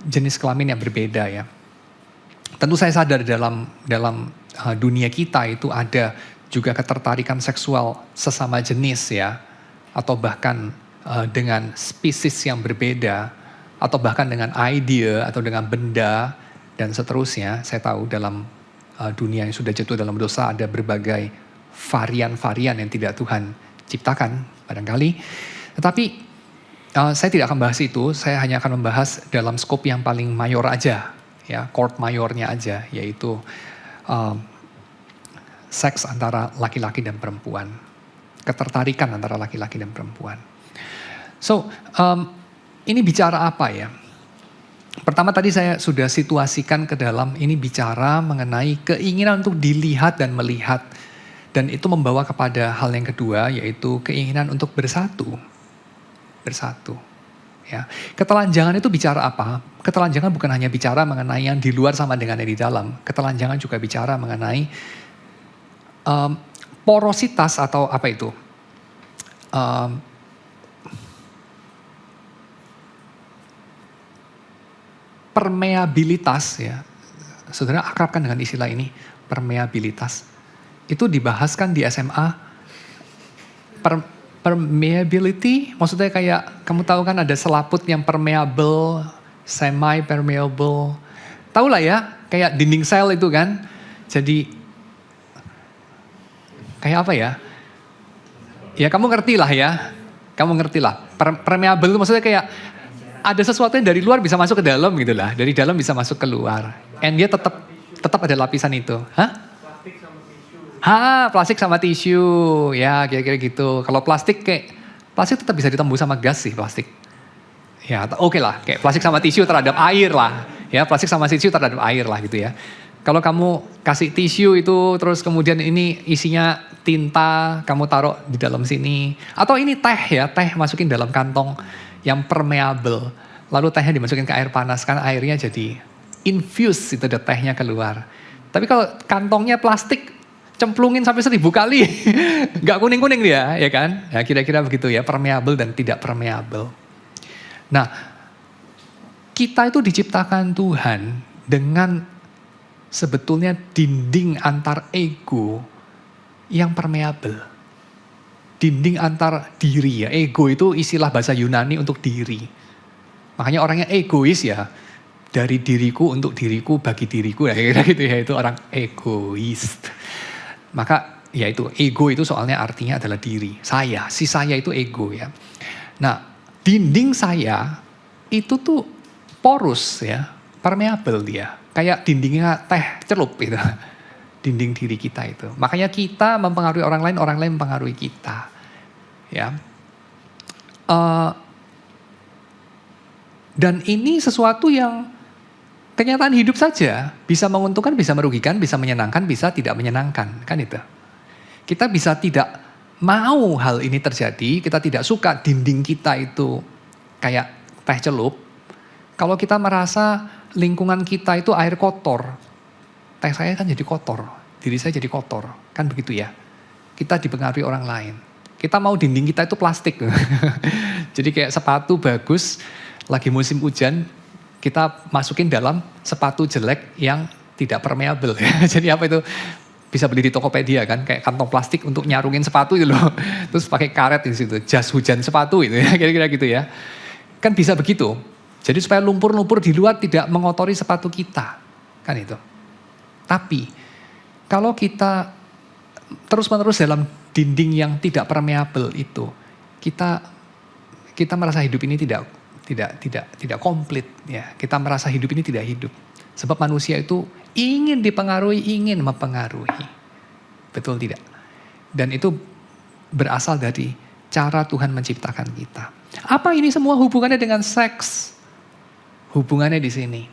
jenis kelamin yang berbeda ya. Tentu saya sadar dalam dunia kita itu ada juga ketertarikan seksual sesama jenis ya, atau bahkan dengan spesies yang berbeda, atau bahkan dengan idea atau dengan benda dan seterusnya. Saya tahu dalam dunia yang sudah jatuh dalam dosa ada berbagai varian-varian yang tidak Tuhan ciptakan barangkali. Tetapi saya tidak akan bahas itu, saya hanya akan membahas dalam skop yang paling mayor aja, ya, chord mayornya aja, yaitu seks antara laki-laki dan perempuan, ketertarikan antara laki-laki dan perempuan. So, ini bicara apa ya? Pertama tadi saya sudah situasikan ke dalam ini bicara mengenai keinginan untuk dilihat dan melihat. Dan itu membawa kepada hal yang kedua, yaitu keinginan untuk bersatu. Bersatu. Ya. Ketelanjangan itu bicara apa? Ketelanjangan bukan hanya bicara mengenai yang di luar sama dengan yang di dalam. Ketelanjangan juga bicara mengenai porositas atau apa itu? Permeabilitas ya. Saudara akrabkan dengan istilah ini, permeabilitas. Itu dibahaskan di SMA Permeability, maksudnya kayak kamu tahu kan ada selaput yang permeable, semi permeable. Tahu lah ya, kayak dinding sel itu kan. Jadi kayak apa ya? Ya kamu ngerti lah ya. Kamu ngerti lah. Permeable itu maksudnya kayak ada sesuatu yang dari luar bisa masuk ke dalam gitu lah. Dari dalam bisa masuk ke luar. And dia tetap ada lapisan itu. Hah? Plastik sama tisu. Ya, kira-kira gitu. Kalau plastik tetap bisa ditembus sama gas sih plastik. Ya, oke lah. Kayak plastik sama tisu terhadap air lah. Ya, plastik sama tisu terhadap air lah gitu ya. Kalau kamu kasih tisu itu, terus kemudian ini isinya tinta, kamu taruh di dalam sini. Atau ini teh ya, teh masukin dalam kantong yang permeable. Lalu tehnya dimasukin ke air panas, kan airnya jadi infuse itu ada tehnya keluar. Tapi kalau kantongnya plastik, cemplungin sampai 1000 kali, nggak kuning-kuning dia, ya kan? Ya kira-kira begitu ya, permeable dan tidak permeable. Nah, kita itu diciptakan Tuhan dengan sebetulnya dinding antar ego yang permeable. Dinding antar diri ya, ego itu istilah bahasa Yunani untuk diri. Makanya orangnya egois ya, dari diriku untuk diriku, bagi diriku, ya kira-kira gitu ya, itu orang egois. Maka ya itu ego itu soalnya artinya adalah diri. Si saya itu ego ya. Nah dinding saya itu tuh porous ya, permeable dia. Kayak dindingnya teh celup gitu. Dinding diri kita itu. Makanya kita mempengaruhi orang lain mempengaruhi kita. Ya. Dan ini sesuatu yang kenyataan hidup saja, bisa menguntungkan, bisa merugikan, bisa menyenangkan, bisa tidak menyenangkan, kan itu. Kita bisa tidak mau hal ini terjadi, kita tidak suka dinding kita itu kayak teh celup. Kalau kita merasa lingkungan kita itu air kotor, teh saya kan jadi kotor, diri saya jadi kotor, kan begitu ya. Kita dipengaruhi orang lain. Kita mau dinding kita itu plastik. Jadi kayak sepatu bagus, lagi musim hujan, kita masukin dalam sepatu jelek yang tidak permeable. Jadi apa itu? Bisa beli di Tokopedia kan, kayak kantong plastik untuk nyarungin sepatu itu loh. Terus pakai karet di situ, jas hujan sepatu itu ya, kira-kira gitu ya. Kan bisa begitu. Jadi supaya lumpur-lumpur di luar tidak mengotori sepatu kita. Kan itu. Tapi kalau kita terus-menerus dalam dinding yang tidak permeable itu, kita merasa hidup ini tidak komplit ya. Kita merasa hidup ini tidak hidup. Sebab manusia itu ingin dipengaruhi, ingin mempengaruhi. Betul tidak? Dan itu berasal dari cara Tuhan menciptakan kita. Apa ini semua hubungannya dengan seks? Hubungannya di sini.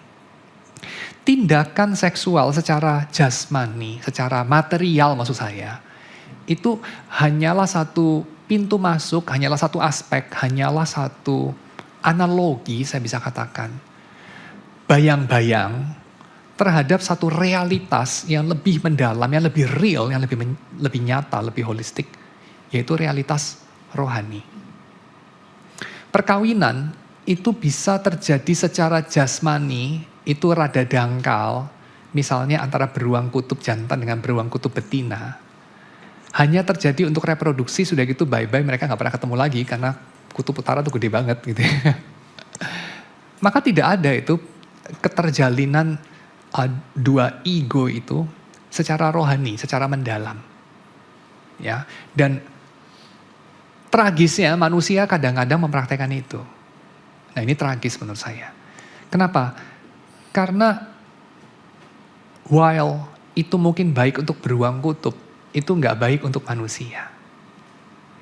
Tindakan seksual secara jasmani, secara material maksud saya, itu hanyalah satu pintu masuk, hanyalah satu aspek, hanyalah satu analogi saya bisa katakan. Bayang-bayang terhadap satu realitas yang lebih mendalam, yang lebih real, yang lebih nyata, lebih holistik, yaitu realitas rohani. Perkawinan itu bisa terjadi secara jasmani, itu rada dangkal, misalnya antara beruang kutub jantan dengan beruang kutub betina. Hanya terjadi untuk reproduksi, sudah gitu bye-bye, mereka gak pernah ketemu lagi karena kutub utara tuh gede banget gitu ya. Maka tidak ada itu keterjalinan dua ego itu secara rohani, secara mendalam. Ya, dan tragisnya manusia kadang-kadang mempraktekkan itu. Nah ini tragis menurut saya. Kenapa? Karena while itu mungkin baik untuk beruang kutub, itu nggak baik untuk manusia.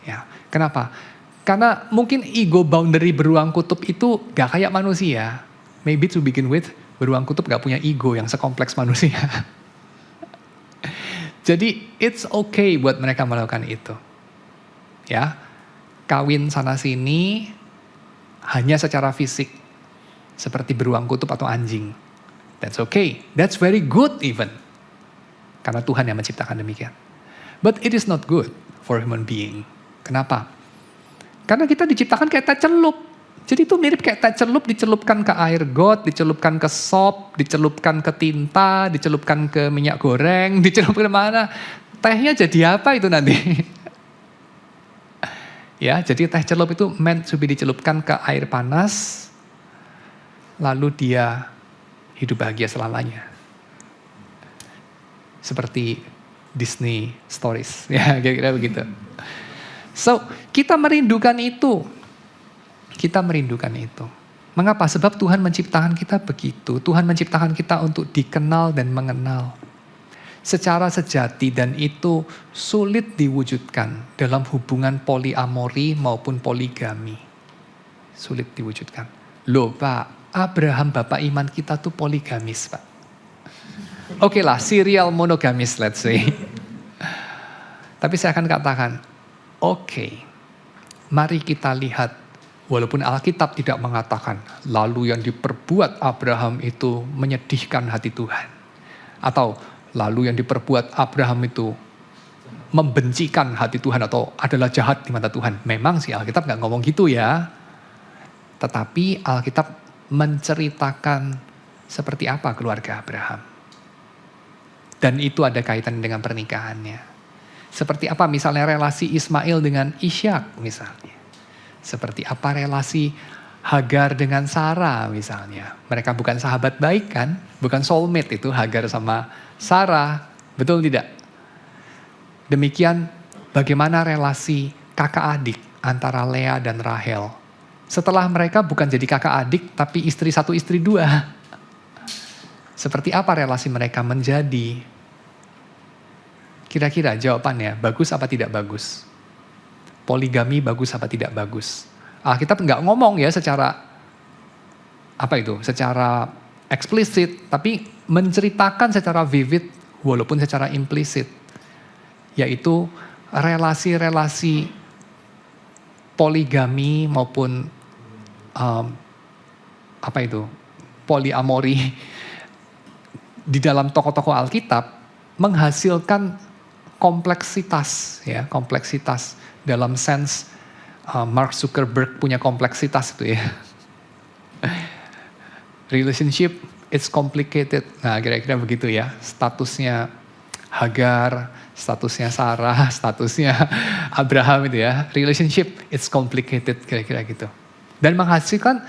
Ya, kenapa? Karena mungkin ego boundary beruang kutub itu nggak kayak manusia. Maybe to begin with, beruang kutub gak punya ego yang sekompleks manusia. Jadi it's okay buat mereka melakukan itu. Ya, kawin sana sini hanya secara fisik. Seperti beruang kutub atau anjing. That's okay, that's very good even. Karena Tuhan yang menciptakan demikian. But it is not good for human being. Kenapa? Karena kita diciptakan kayak teh celup. Jadi itu mirip kayak teh celup dicelupkan ke air got, dicelupkan ke sop, dicelupkan ke tinta, dicelupkan ke minyak goreng, dicelupkan ke mana. Tehnya jadi apa itu nanti? Ya, jadi teh celup itu meant to be dicelupkan ke air panas, lalu dia hidup bahagia selamanya. Seperti Disney stories, ya kira-kira begitu. So, kita merindukan itu. Kita merindukan itu. Mengapa? Sebab Tuhan menciptakan kita begitu. Tuhan menciptakan kita untuk dikenal dan mengenal secara sejati, dan itu sulit diwujudkan dalam hubungan poliamori maupun poligami. Sulit diwujudkan. Loh Pak, Abraham bapak iman kita tuh poligamis Pak. Oke lah, serial monogamis let's say. Tapi saya akan katakan, oke, mari kita lihat, walaupun Alkitab tidak mengatakan, lalu yang diperbuat Abraham itu menyedihkan hati Tuhan. Atau, lalu yang diperbuat Abraham itu membencikan hati Tuhan atau adalah jahat di mata Tuhan. Memang sih Alkitab nggak ngomong gitu ya. Tetapi Alkitab menceritakan seperti apa keluarga Abraham. Dan itu ada kaitan dengan pernikahannya. Seperti apa misalnya relasi Ismail dengan Ishak misalnya. Seperti apa relasi Hagar dengan Sarah misalnya. Mereka bukan sahabat baik kan? Bukan soulmate itu Hagar sama Sarah. Betul tidak? Demikian bagaimana relasi kakak adik antara Lea dan Rahel. Setelah mereka bukan jadi kakak adik tapi istri satu istri dua. Seperti apa relasi mereka menjadi? Kira-kira jawabannya bagus apa tidak bagus? Poligami bagus apa tidak bagus? Alkitab nggak ngomong ya secara secara eksplisit, tapi menceritakan secara vivid walaupun secara implisit, yaitu relasi-relasi poligami maupun poliamori di dalam tokoh-tokoh Alkitab menghasilkan kompleksitas dalam sense Mark Zuckerberg punya kompleksitas itu ya. Relationship it's complicated. Nah, kira-kira begitu ya. Statusnya Hagar, statusnya Sarah, statusnya Abraham itu ya. Relationship it's complicated, kira-kira gitu. Dan menghasilkan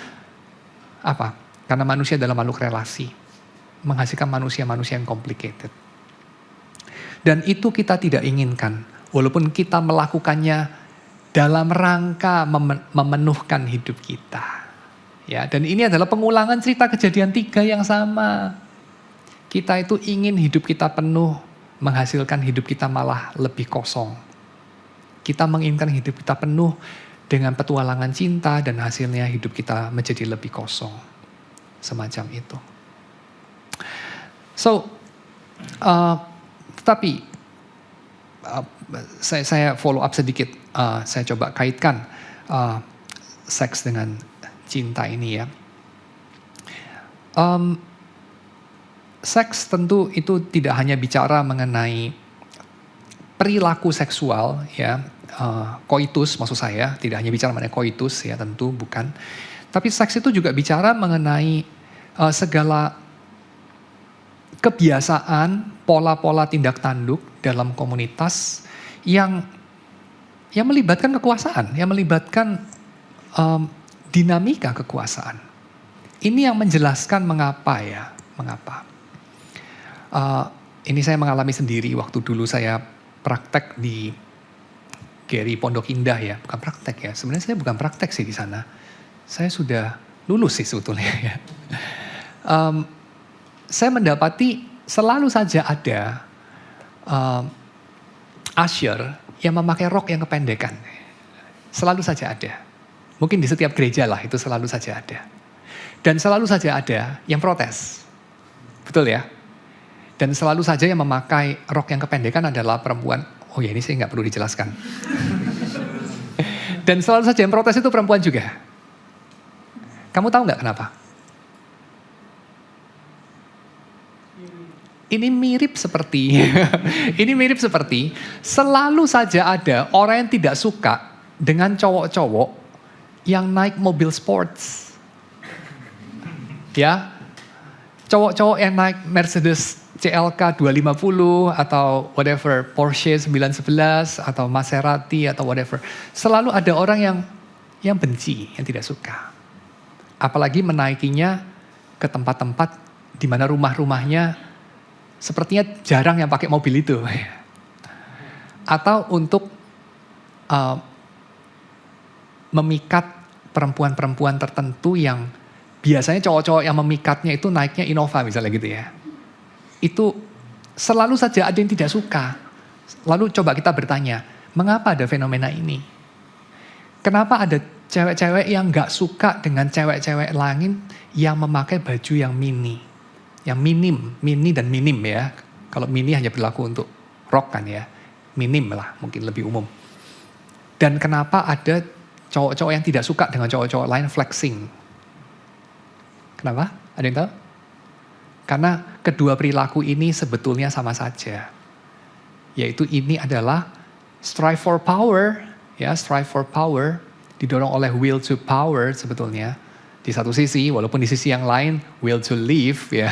apa? Karena manusia adalah makhluk relasi. Menghasilkan manusia-manusia yang complicated. Dan itu kita tidak inginkan. Walaupun kita melakukannya dalam rangka memenuhkan hidup kita. Ya, dan ini adalah pengulangan cerita Kejadian 3 yang sama. Kita itu ingin hidup kita penuh, menghasilkan hidup kita malah lebih kosong. Kita menginginkan hidup kita penuh dengan petualangan cinta dan hasilnya hidup kita menjadi lebih kosong. Semacam itu. So, tetapi saya follow up sedikit. Saya coba kaitkan seks dengan cinta ini ya. Seks tentu itu tidak hanya bicara mengenai perilaku seksual ya, koitus maksud saya, tidak hanya bicara mengenai koitus ya, tentu bukan. Tapi seks itu juga bicara mengenai segala kebiasaan, pola-pola tindak tanduk dalam komunitas yang melibatkan kekuasaan, yang melibatkan dinamika kekuasaan. Ini yang menjelaskan mengapa. Ini saya mengalami sendiri waktu dulu saya praktek di Geri Pondok Indah ya, bukan praktek ya. Sebenarnya saya bukan praktek sih di sana. Saya sudah lulus sih sebetulnya ya. Saya mendapati selalu saja ada usher yang memakai rok yang kependekan. Selalu saja ada. Mungkin di setiap gereja lah itu selalu saja ada. Dan selalu saja ada yang protes. Betul ya? Dan selalu saja yang memakai rok yang kependekan adalah perempuan. Oh ya, ini saya nggak perlu dijelaskan. Dan selalu saja yang protes itu perempuan juga. Kamu tahu nggak kenapa? Ini mirip seperti selalu saja ada orang yang tidak suka dengan cowok-cowok yang naik mobil sports. Ya, cowok-cowok yang naik Mercedes CLK 250 atau whatever, Porsche 911 atau Maserati atau whatever. Selalu ada orang yang benci, yang tidak suka. Apalagi menaikinya ke tempat-tempat di mana rumah-rumahnya sepertinya jarang yang pakai mobil itu. Atau untuk memikat perempuan-perempuan tertentu yang biasanya cowok-cowok yang memikatnya itu naiknya Innova misalnya gitu ya. Itu selalu saja ada yang tidak suka. Lalu coba kita bertanya, mengapa ada fenomena ini? Kenapa ada cewek-cewek yang gak suka dengan cewek-cewek lain yang memakai baju yang mini? Yang mini dan minim ya. Kalau mini hanya berlaku untuk rok kan ya. Minim lah, mungkin lebih umum. Dan kenapa ada cowok-cowok yang tidak suka dengan cowok-cowok lain flexing? Kenapa? Ada yang tahu? Karena kedua perilaku ini sebetulnya sama saja. Yaitu ini adalah strive for power, ya, strive for power, didorong oleh will to power sebetulnya. Di satu sisi, walaupun di sisi yang lain, will to live, ya.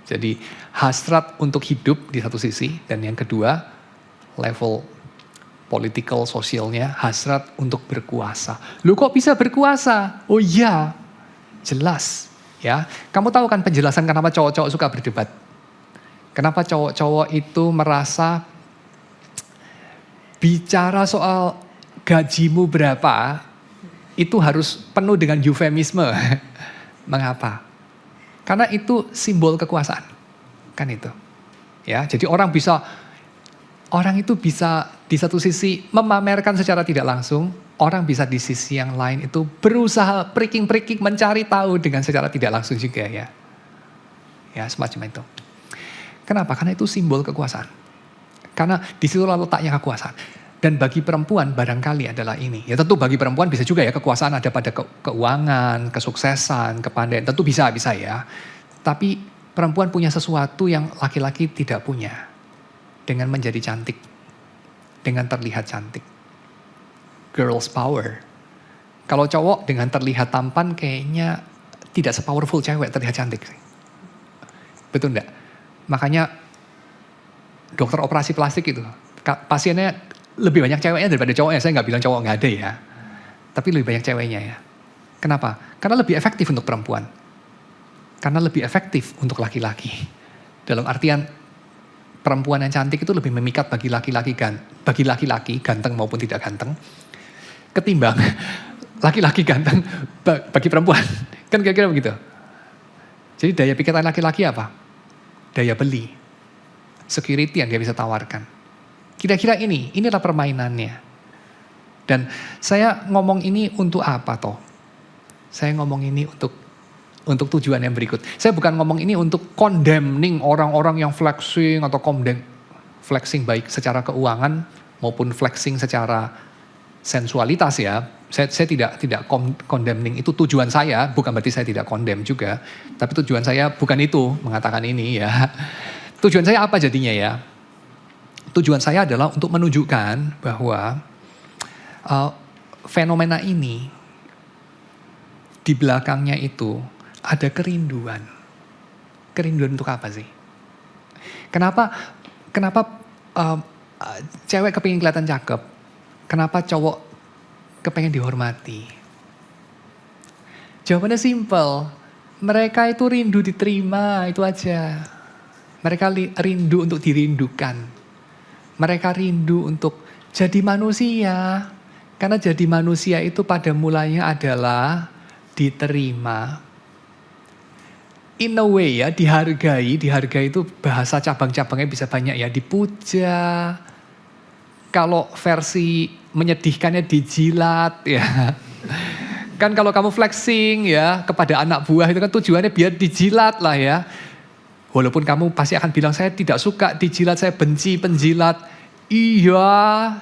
Jadi hasrat untuk hidup di satu sisi, dan yang kedua, level political, sosialnya, hasrat untuk berkuasa. Lu kok bisa berkuasa? Oh iya, jelas. Ya, kamu tahu kan penjelasan kenapa cowok-cowok suka berdebat? Kenapa cowok-cowok itu merasa bicara soal gajimu berapa itu harus penuh dengan eufemisme. Mengapa? Karena itu simbol kekuasaan. Kan itu. Ya, jadi orang itu bisa di satu sisi memamerkan secara tidak langsung, orang bisa di sisi yang lain itu berusaha priking-priking mencari tahu dengan secara tidak langsung juga ya. Ya, semacam itu. Kenapa? Karena itu simbol kekuasaan. Karena di situ letaknya kekuasaan. Dan bagi perempuan barangkali adalah ini. Ya tentu bagi perempuan bisa juga ya, kekuasaan ada pada keuangan, kesuksesan, kepandaian. Tentu bisa ya. Tapi perempuan punya sesuatu yang laki-laki tidak punya. Dengan menjadi cantik. Dengan terlihat cantik. Girls power. Kalau cowok dengan terlihat tampan kayaknya tidak sepowerful cewek terlihat cantik. Betul enggak? Makanya dokter operasi plastik itu, pasiennya lebih banyak ceweknya daripada cowoknya. Saya nggak bilang cowok nggak ada ya. Tapi lebih banyak ceweknya ya. Kenapa? Karena lebih efektif untuk perempuan. Karena lebih efektif untuk laki-laki. Dalam artian perempuan yang cantik itu lebih memikat bagi laki-laki ganteng maupun tidak ganteng. Ketimbang laki-laki ganteng bagi perempuan. Kan kira-kira begitu. Jadi daya pikiran laki-laki apa? Daya beli. Security yang dia bisa tawarkan. Kira-kira inilah permainannya. Dan saya ngomong ini untuk apa toh? Saya ngomong ini untuk tujuan yang berikut. Saya bukan ngomong ini untuk condemning orang-orang yang flexing atau flexing baik secara keuangan maupun flexing secara sensualitas ya. Saya tidak condemning, itu tujuan saya, bukan berarti saya tidak condemn juga. Tapi tujuan saya bukan itu mengatakan ini ya. Tujuan saya apa jadinya ya? Tujuan saya adalah untuk menunjukkan bahwa fenomena ini di belakangnya itu ada kerinduan. Kerinduan untuk apa sih? Kenapa cewek kepingin kelihatan cakep? Kenapa cowok kepengen dihormati? Jawabannya simple. Mereka itu rindu diterima, itu aja. Mereka rindu untuk dirindukan. Mereka rindu untuk jadi manusia. Karena jadi manusia itu pada mulanya adalah diterima. In a way ya, dihargai itu bahasa cabang-cabangnya bisa banyak ya, dipuja. Kalau versi menyedihkannya dijilat ya. Kan kalau kamu flexing ya kepada anak buah itu kan tujuannya biar dijilat lah ya. Walaupun kamu pasti akan bilang saya tidak suka dijilat, saya benci penjilat. Iya.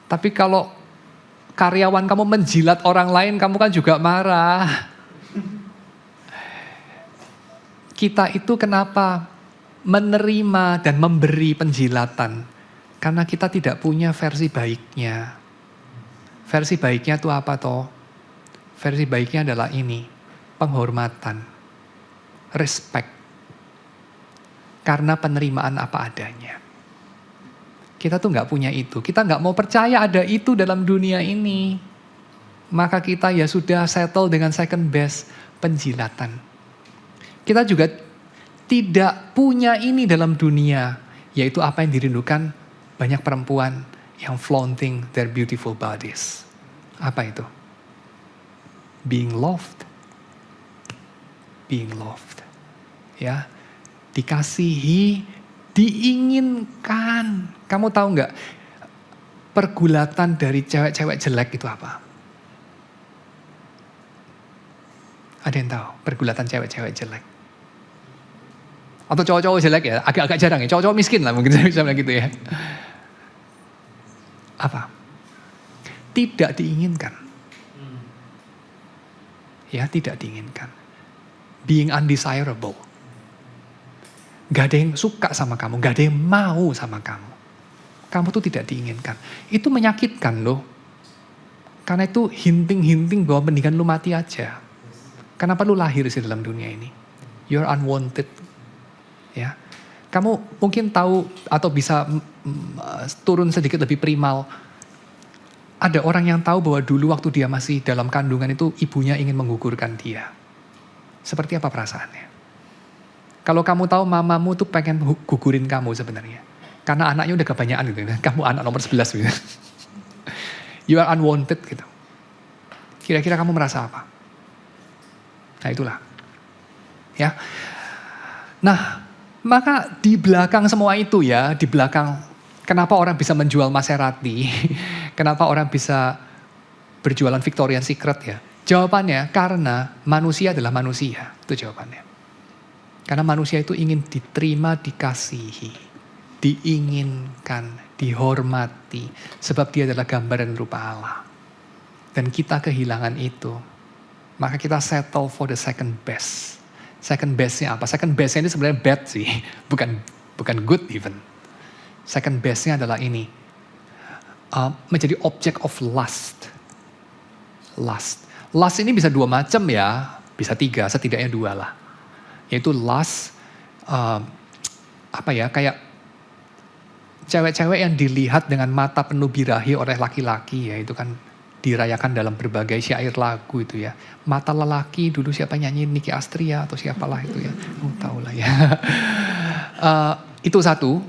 Tapi kalau karyawan kamu menjilat orang lain, kamu kan juga marah. Kita itu kenapa menerima dan memberi penjilatan? Karena kita tidak punya versi baiknya. Versi baiknya itu apa toh? Versi baiknya adalah ini, penghormatan, respect. karena penerimaan apa adanya. Kita tuh nggak punya itu. Kita nggak mau percaya ada itu dalam dunia ini. Maka kita ya sudah settle dengan second best, penjilatan. Kita juga tidak punya ini dalam dunia, yaitu apa yang dirindukan banyak perempuan yang flaunting their beautiful bodies. Apa itu? Being loved. Being loved. Ya, dikasihi, diinginkan. Kamu tahu nggak pergulatan dari cewek-cewek jelek itu apa? Ada yang tahu pergulatan cewek-cewek jelek? Atau cowok-cowok jelek ya? Agak-agak jarang ya. Cowok-cowok miskin lah mungkin saya bisa bilang gitu ya. Apa? Tidak diinginkan. Ya, tidak diinginkan. Being undesirable. Gak ada yang suka sama kamu, gak ada yang mau sama kamu. Kamu tuh tidak diinginkan. Itu menyakitkan loh. Karena itu hinting-hinting bahwa mendingan lu mati aja. Kenapa lu lahir sih dalam dunia ini? You're unwanted. Ya. Kamu mungkin tahu atau bisa turun sedikit lebih primal. Ada orang yang tahu bahwa dulu waktu dia masih dalam kandungan itu ibunya ingin menggugurkan dia. Seperti apa perasaannya? Kalau kamu tahu mamamu tuh pengen gugurin kamu sebenarnya. Karena anaknya udah kebanyakan gitu. Kamu anak nomor 11 gitu. You are unwanted gitu. Kira-kira kamu merasa apa? Nah itulah. Ya. Nah, maka di belakang semua itu ya, di belakang kenapa orang bisa menjual Maserati, kenapa orang bisa berjualan Victoria's Secret ya? Jawabannya karena manusia adalah manusia, itu jawabannya. Karena manusia itu ingin diterima, dikasihi, diinginkan, dihormati, sebab dia adalah gambaran rupa Allah. Dan kita kehilangan itu, maka kita settle for the second best. Second bestnya apa? Second bestnya ini sebenarnya bad sih, bukan good even. Second bestnya adalah ini, menjadi object of lust. Lust ini bisa dua macam ya, bisa tiga, setidaknya dua lah. Yaitu lust, kayak cewek-cewek yang dilihat dengan mata penuh birahi oleh laki-laki ya, itu kan dirayakan dalam berbagai syair lagu itu ya. Mata lelaki dulu siapa nyanyi, Niki Astria atau siapalah itu ya. Tahu lah ya. Itu satu.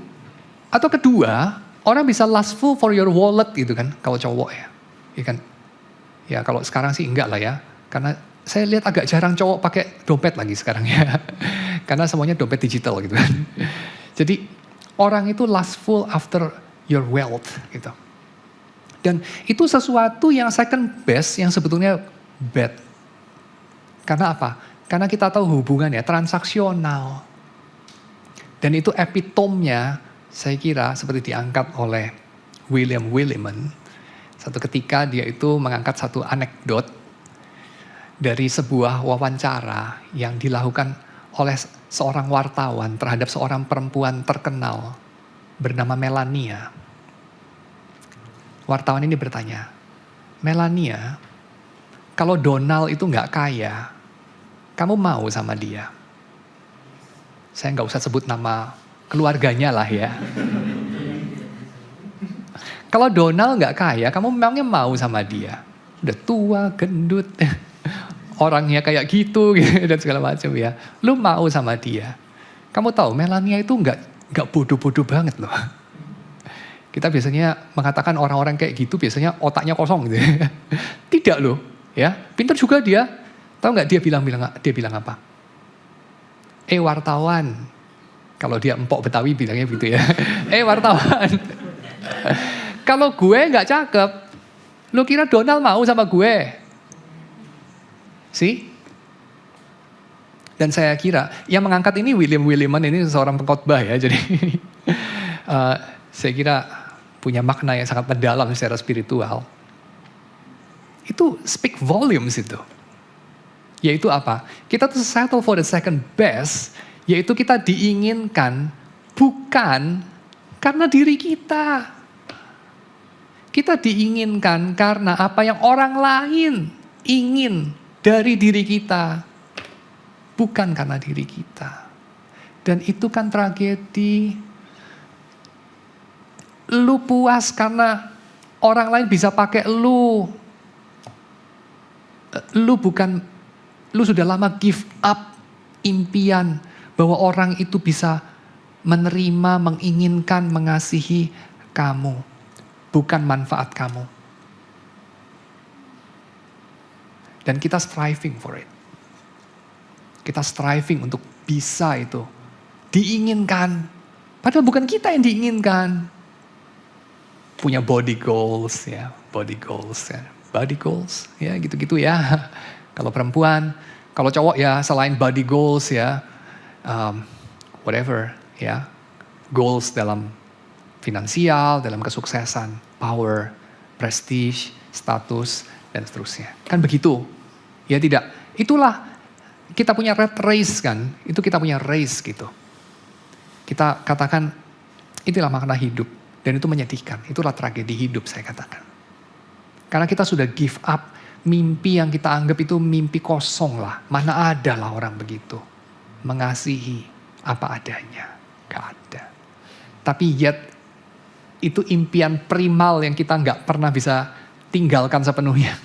Atau kedua, orang bisa lustful for your wallet gitu kan, kalau cowok ya. Ya kan? Ya kalau sekarang sih enggak lah ya. Karena saya lihat agak jarang cowok pakai dompet lagi sekarang ya. Karena semuanya dompet digital gitu kan. Jadi orang itu lustful after your wealth gitu. Dan itu sesuatu yang second best yang sebetulnya bad. Karena apa? Karena kita tahu hubungannya transaksional. Dan itu epitomnya saya kira seperti diangkat oleh William Willimon. Satu ketika dia itu mengangkat satu anekdot dari sebuah wawancara yang dilakukan oleh seorang wartawan terhadap seorang perempuan terkenal bernama Melania. Wartawan ini bertanya, Melania, kalau Donald itu nggak kaya, kamu mau sama dia? Saya nggak usah sebut nama keluarganya lah ya. Kalau Donald nggak kaya, kamu memangnya mau sama dia? Udah tua, gendut, orangnya kayak gitu dan segala macam ya. Lu mau sama dia? Kamu tahu Melania itu nggak bodoh-bodoh banget loh. Kita biasanya mengatakan orang-orang kayak gitu biasanya otaknya kosong gitu. Tidak loh, ya. Pintar juga dia. Tahu nggak dia bilang apa? Wartawan. Kalau dia empok Betawi bilangnya gitu ya. Wartawan. Kalau gue nggak cakep, lu kira Donald mau sama gue? Sih? Dan saya kira yang mengangkat ini William Willimon ini seorang pengkhotbah ya. Jadi saya kira punya makna yang sangat mendalam secara spiritual. Itu speak volumes itu. Yaitu apa? Kita tuh settle for the second best, yaitu kita diinginkan bukan karena diri kita. Kita diinginkan karena apa yang orang lain ingin dari diri kita. Bukan karena diri kita. Dan itu kan tragedi. Lu puas karena orang lain bisa pakai lu. Lu sudah lama give up impian bahwa orang itu bisa menerima, menginginkan, mengasihi kamu. Bukan manfaat kamu. Dan kita striving for it. Kita striving untuk bisa itu. Diinginkan. Padahal bukan kita yang diinginkan. Punya body goals ya. Body goals ya. Body goals ya gitu-gitu ya. Kalau perempuan, kalau cowok ya selain body goals ya. Whatever ya. Goals dalam finansial, dalam kesuksesan, power, prestige, status, dan seterusnya. Kan begitu. Ya tidak. Itulah kita punya red race kan. Itu kita punya race gitu. Kita katakan itulah makna hidup. Dan itu menyedihkan. Itulah tragedi hidup saya katakan. Karena kita sudah give up. Mimpi yang kita anggap itu mimpi kosong lah. Mana ada lah orang begitu. Mengasihi apa adanya. Gak ada. Tapi yet itu impian primal yang kita gak pernah bisa tinggalkan sepenuhnya.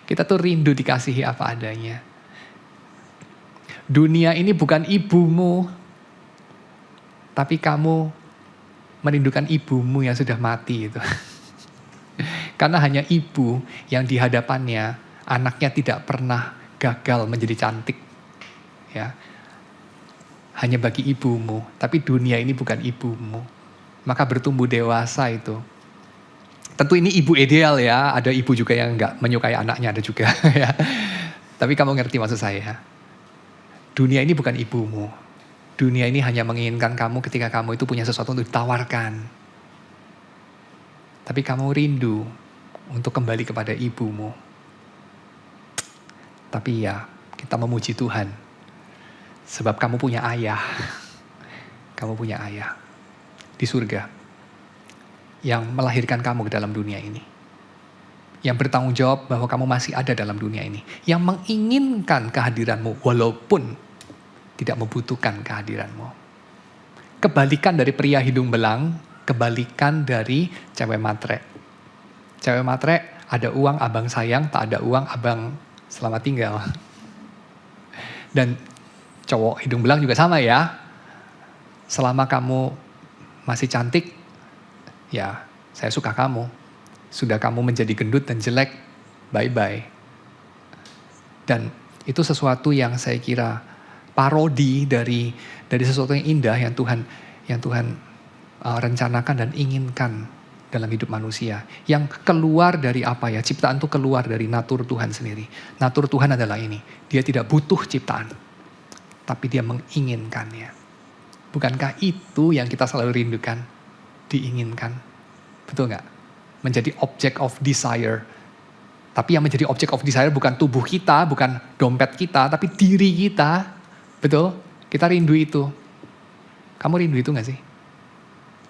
Kita tuh rindu dikasihi apa adanya. Dunia ini bukan ibumu. Tapi kamu merindukan ibumu yang sudah mati itu. Karena hanya ibu yang di hadapannya anaknya tidak pernah gagal menjadi cantik. Ya. Hanya bagi ibumu. Tapi dunia ini bukan ibumu. Maka bertumbuh dewasa itu. Tentu ini ibu ideal ya, ada ibu juga yang nggak menyukai anaknya, ada juga ya. Tapi kamu ngerti maksud saya. Dunia ini bukan ibumu. Dunia ini hanya menginginkan kamu ketika kamu itu punya sesuatu untuk ditawarkan. Tapi kamu rindu untuk kembali kepada ibumu. Tapi ya, kita memuji Tuhan. Sebab kamu punya ayah. Kamu punya ayah di surga. Yang melahirkan kamu ke dalam dunia ini. Yang bertanggung jawab bahwa kamu masih ada dalam dunia ini. Yang menginginkan kehadiranmu walaupun tidak membutuhkan kehadiranmu. Kebalikan dari pria hidung belang, kebalikan dari cewek matre. Cewek matre ada uang abang sayang, tak ada uang abang selamat tinggal. Dan cowok hidung belang juga sama ya. Selama kamu masih cantik, ya saya suka kamu. Sudah kamu menjadi gendut dan jelek, bye-bye. Dan itu sesuatu yang saya kira parodi dari sesuatu yang indah yang Tuhan rencanakan dan inginkan dalam hidup manusia. Yang keluar dari apa ya? Ciptaan itu keluar dari natur Tuhan sendiri. Natur Tuhan adalah ini. Dia tidak butuh ciptaan. Tapi dia menginginkannya. Bukankah itu yang kita selalu rindukan? Diinginkan. Betul nggak? Menjadi object of desire. Tapi yang menjadi object of desire bukan tubuh kita, bukan dompet kita, tapi diri kita. Betul? Kita rindu itu. Kamu rindu itu gak sih?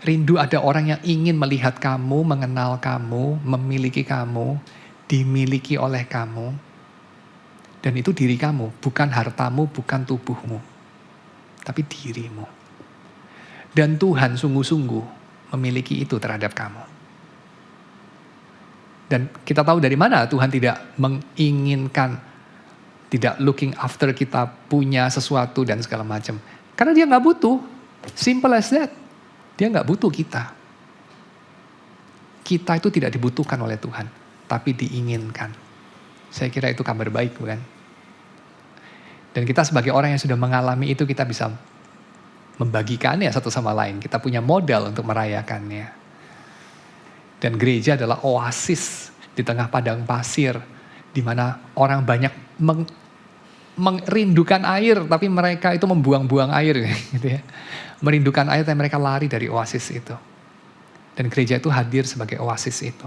Rindu ada orang yang ingin melihat kamu, mengenal kamu, memiliki kamu, dimiliki oleh kamu. Dan itu diri kamu, bukan hartamu, bukan tubuhmu. Tapi dirimu. Dan Tuhan sungguh-sungguh memiliki itu terhadap kamu. Dan kita tahu dari mana Tuhan tidak menginginkan, tidak looking after kita punya sesuatu dan segala macam. Karena dia gak butuh. Simple as that. Dia gak butuh kita. Kita itu tidak dibutuhkan oleh Tuhan. Tapi diinginkan. Saya kira itu kabar baik bukan? Dan kita sebagai orang yang sudah mengalami itu kita bisa membagikannya satu sama lain. Kita punya modal untuk merayakannya. Dan gereja adalah oasis di tengah padang pasir. Di mana orang banyak merindukan air. Tapi mereka itu membuang-buang air. Gitu ya. Merindukan air tapi mereka lari dari oasis itu. Dan gereja itu hadir sebagai oasis itu.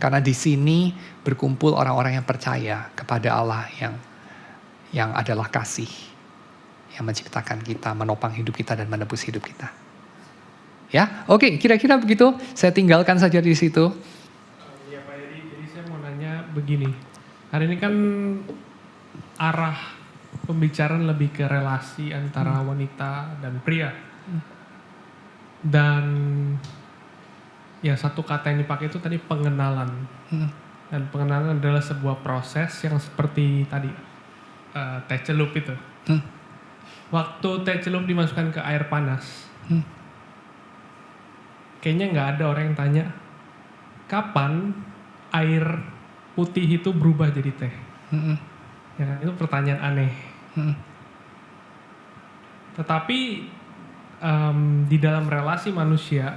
Karena di sini berkumpul orang-orang yang percaya kepada Allah yang adalah kasih. Yang menciptakan kita, menopang hidup kita dan menebus hidup kita. Ya, oke, kira-kira begitu. Saya tinggalkan saja di situ. Ya Pak Edi, jadi saya mau nanya begini. Hari ini kan arah pembicaraan lebih ke relasi antara wanita dan pria. Dan ya satu kata yang dipakai itu tadi pengenalan. Dan pengenalan adalah sebuah proses yang seperti tadi teh celup itu. Waktu teh celup dimasukkan ke air panas, kayaknya nggak ada orang yang tanya kapan air putih itu berubah jadi teh. Ya kan? Itu pertanyaan aneh. Tetapi di dalam relasi manusia,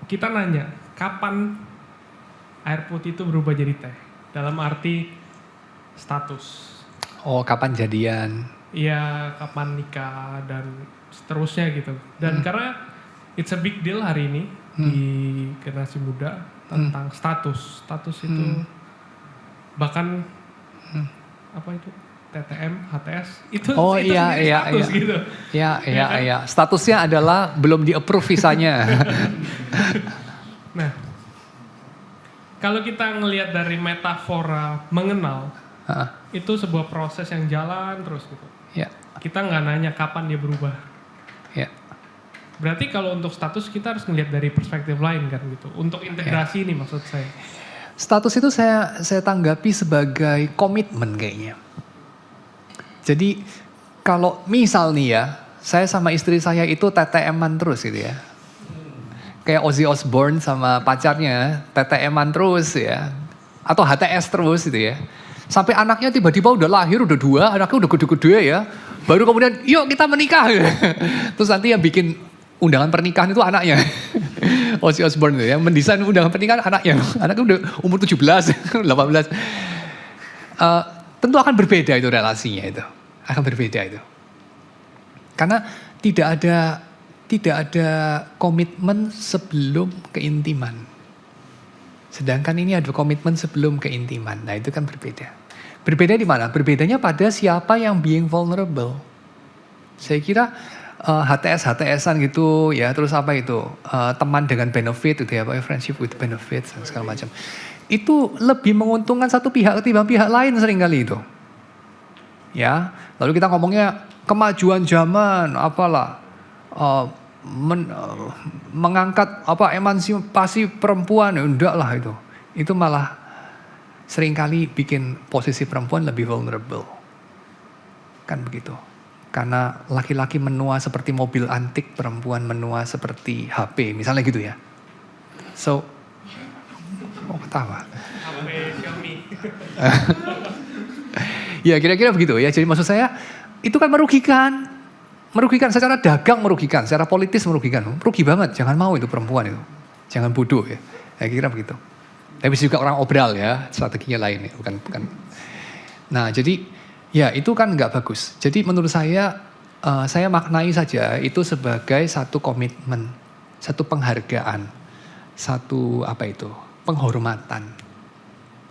kita nanya kapan air putih itu berubah jadi teh. Dalam arti status. Oh, kapan jadian? Iya, kapan nikah dan seterusnya gitu. Dan karena it's a big deal hari ini di generasi muda tentang status. Status itu bahkan apa itu? TTM, HTS itu Oh itu iya, sendiri status gitu. Iya. Statusnya adalah belum di-approve visanya. Nah, kalau kita ngelihat dari metafora mengenal, itu sebuah proses yang jalan terus gitu. Ya. Kita nggak nanya kapan dia berubah. Ya. Berarti kalau untuk status kita harus ngelihat dari perspektif lain kan gitu. Untuk integrasi ini maksud saya. Status itu saya tanggapi sebagai komitmen kayaknya. Jadi kalau misal nih ya, saya sama istri saya itu TTM-an terus gitu ya. Kayak Ozzy Osbourne sama pacarnya TTM-an terus ya. Atau HTS terus gitu ya. Sampai anaknya tiba-tiba udah lahir, udah 2, anaknya udah gede-gede ya. Baru kemudian yuk kita menikah. Terus nanti yang bikin undangan pernikahan itu anaknya. Ozzy Osbourne itu ya, mendesain undangan pernikahan anaknya. Anaknya udah umur 17, 18. Tentu akan berbeda itu relasinya itu. Akan berbeda itu. Karena tidak ada komitmen sebelum keintiman. Sedangkan ini ada komitmen sebelum keintiman. Nah itu kan berbeda. Berbeda di mana? Berbedanya pada siapa yang being vulnerable. Saya kira HTS-HTSan gitu ya, terus apa itu? Teman dengan benefit itu ya, friendship with benefits dan segala macam. Itu lebih menguntungkan satu pihak ketimbang pihak lain seringkali itu. Ya, lalu kita ngomongnya kemajuan zaman, apalah. Mengangkat emansipasi perempuan, ya enggak lah itu. Itu malah seringkali bikin posisi perempuan lebih vulnerable. Kan begitu. Karena laki-laki menua seperti mobil antik, perempuan menua seperti HP, misalnya gitu ya. So, ketawa. HP Xiaomi. Ya kira-kira begitu ya. Jadi maksud saya itu kan merugikan. Merugikan secara dagang, merugikan secara politis, merugikan. Rugi banget, jangan mau itu perempuan itu. Jangan bodoh ya. Saya kira begitu. Tapi juga orang obral ya, strateginya lain ya, bukan. Nah jadi ya itu kan nggak bagus. Jadi menurut saya maknai saja itu sebagai satu komitmen, satu penghargaan, satu penghormatan.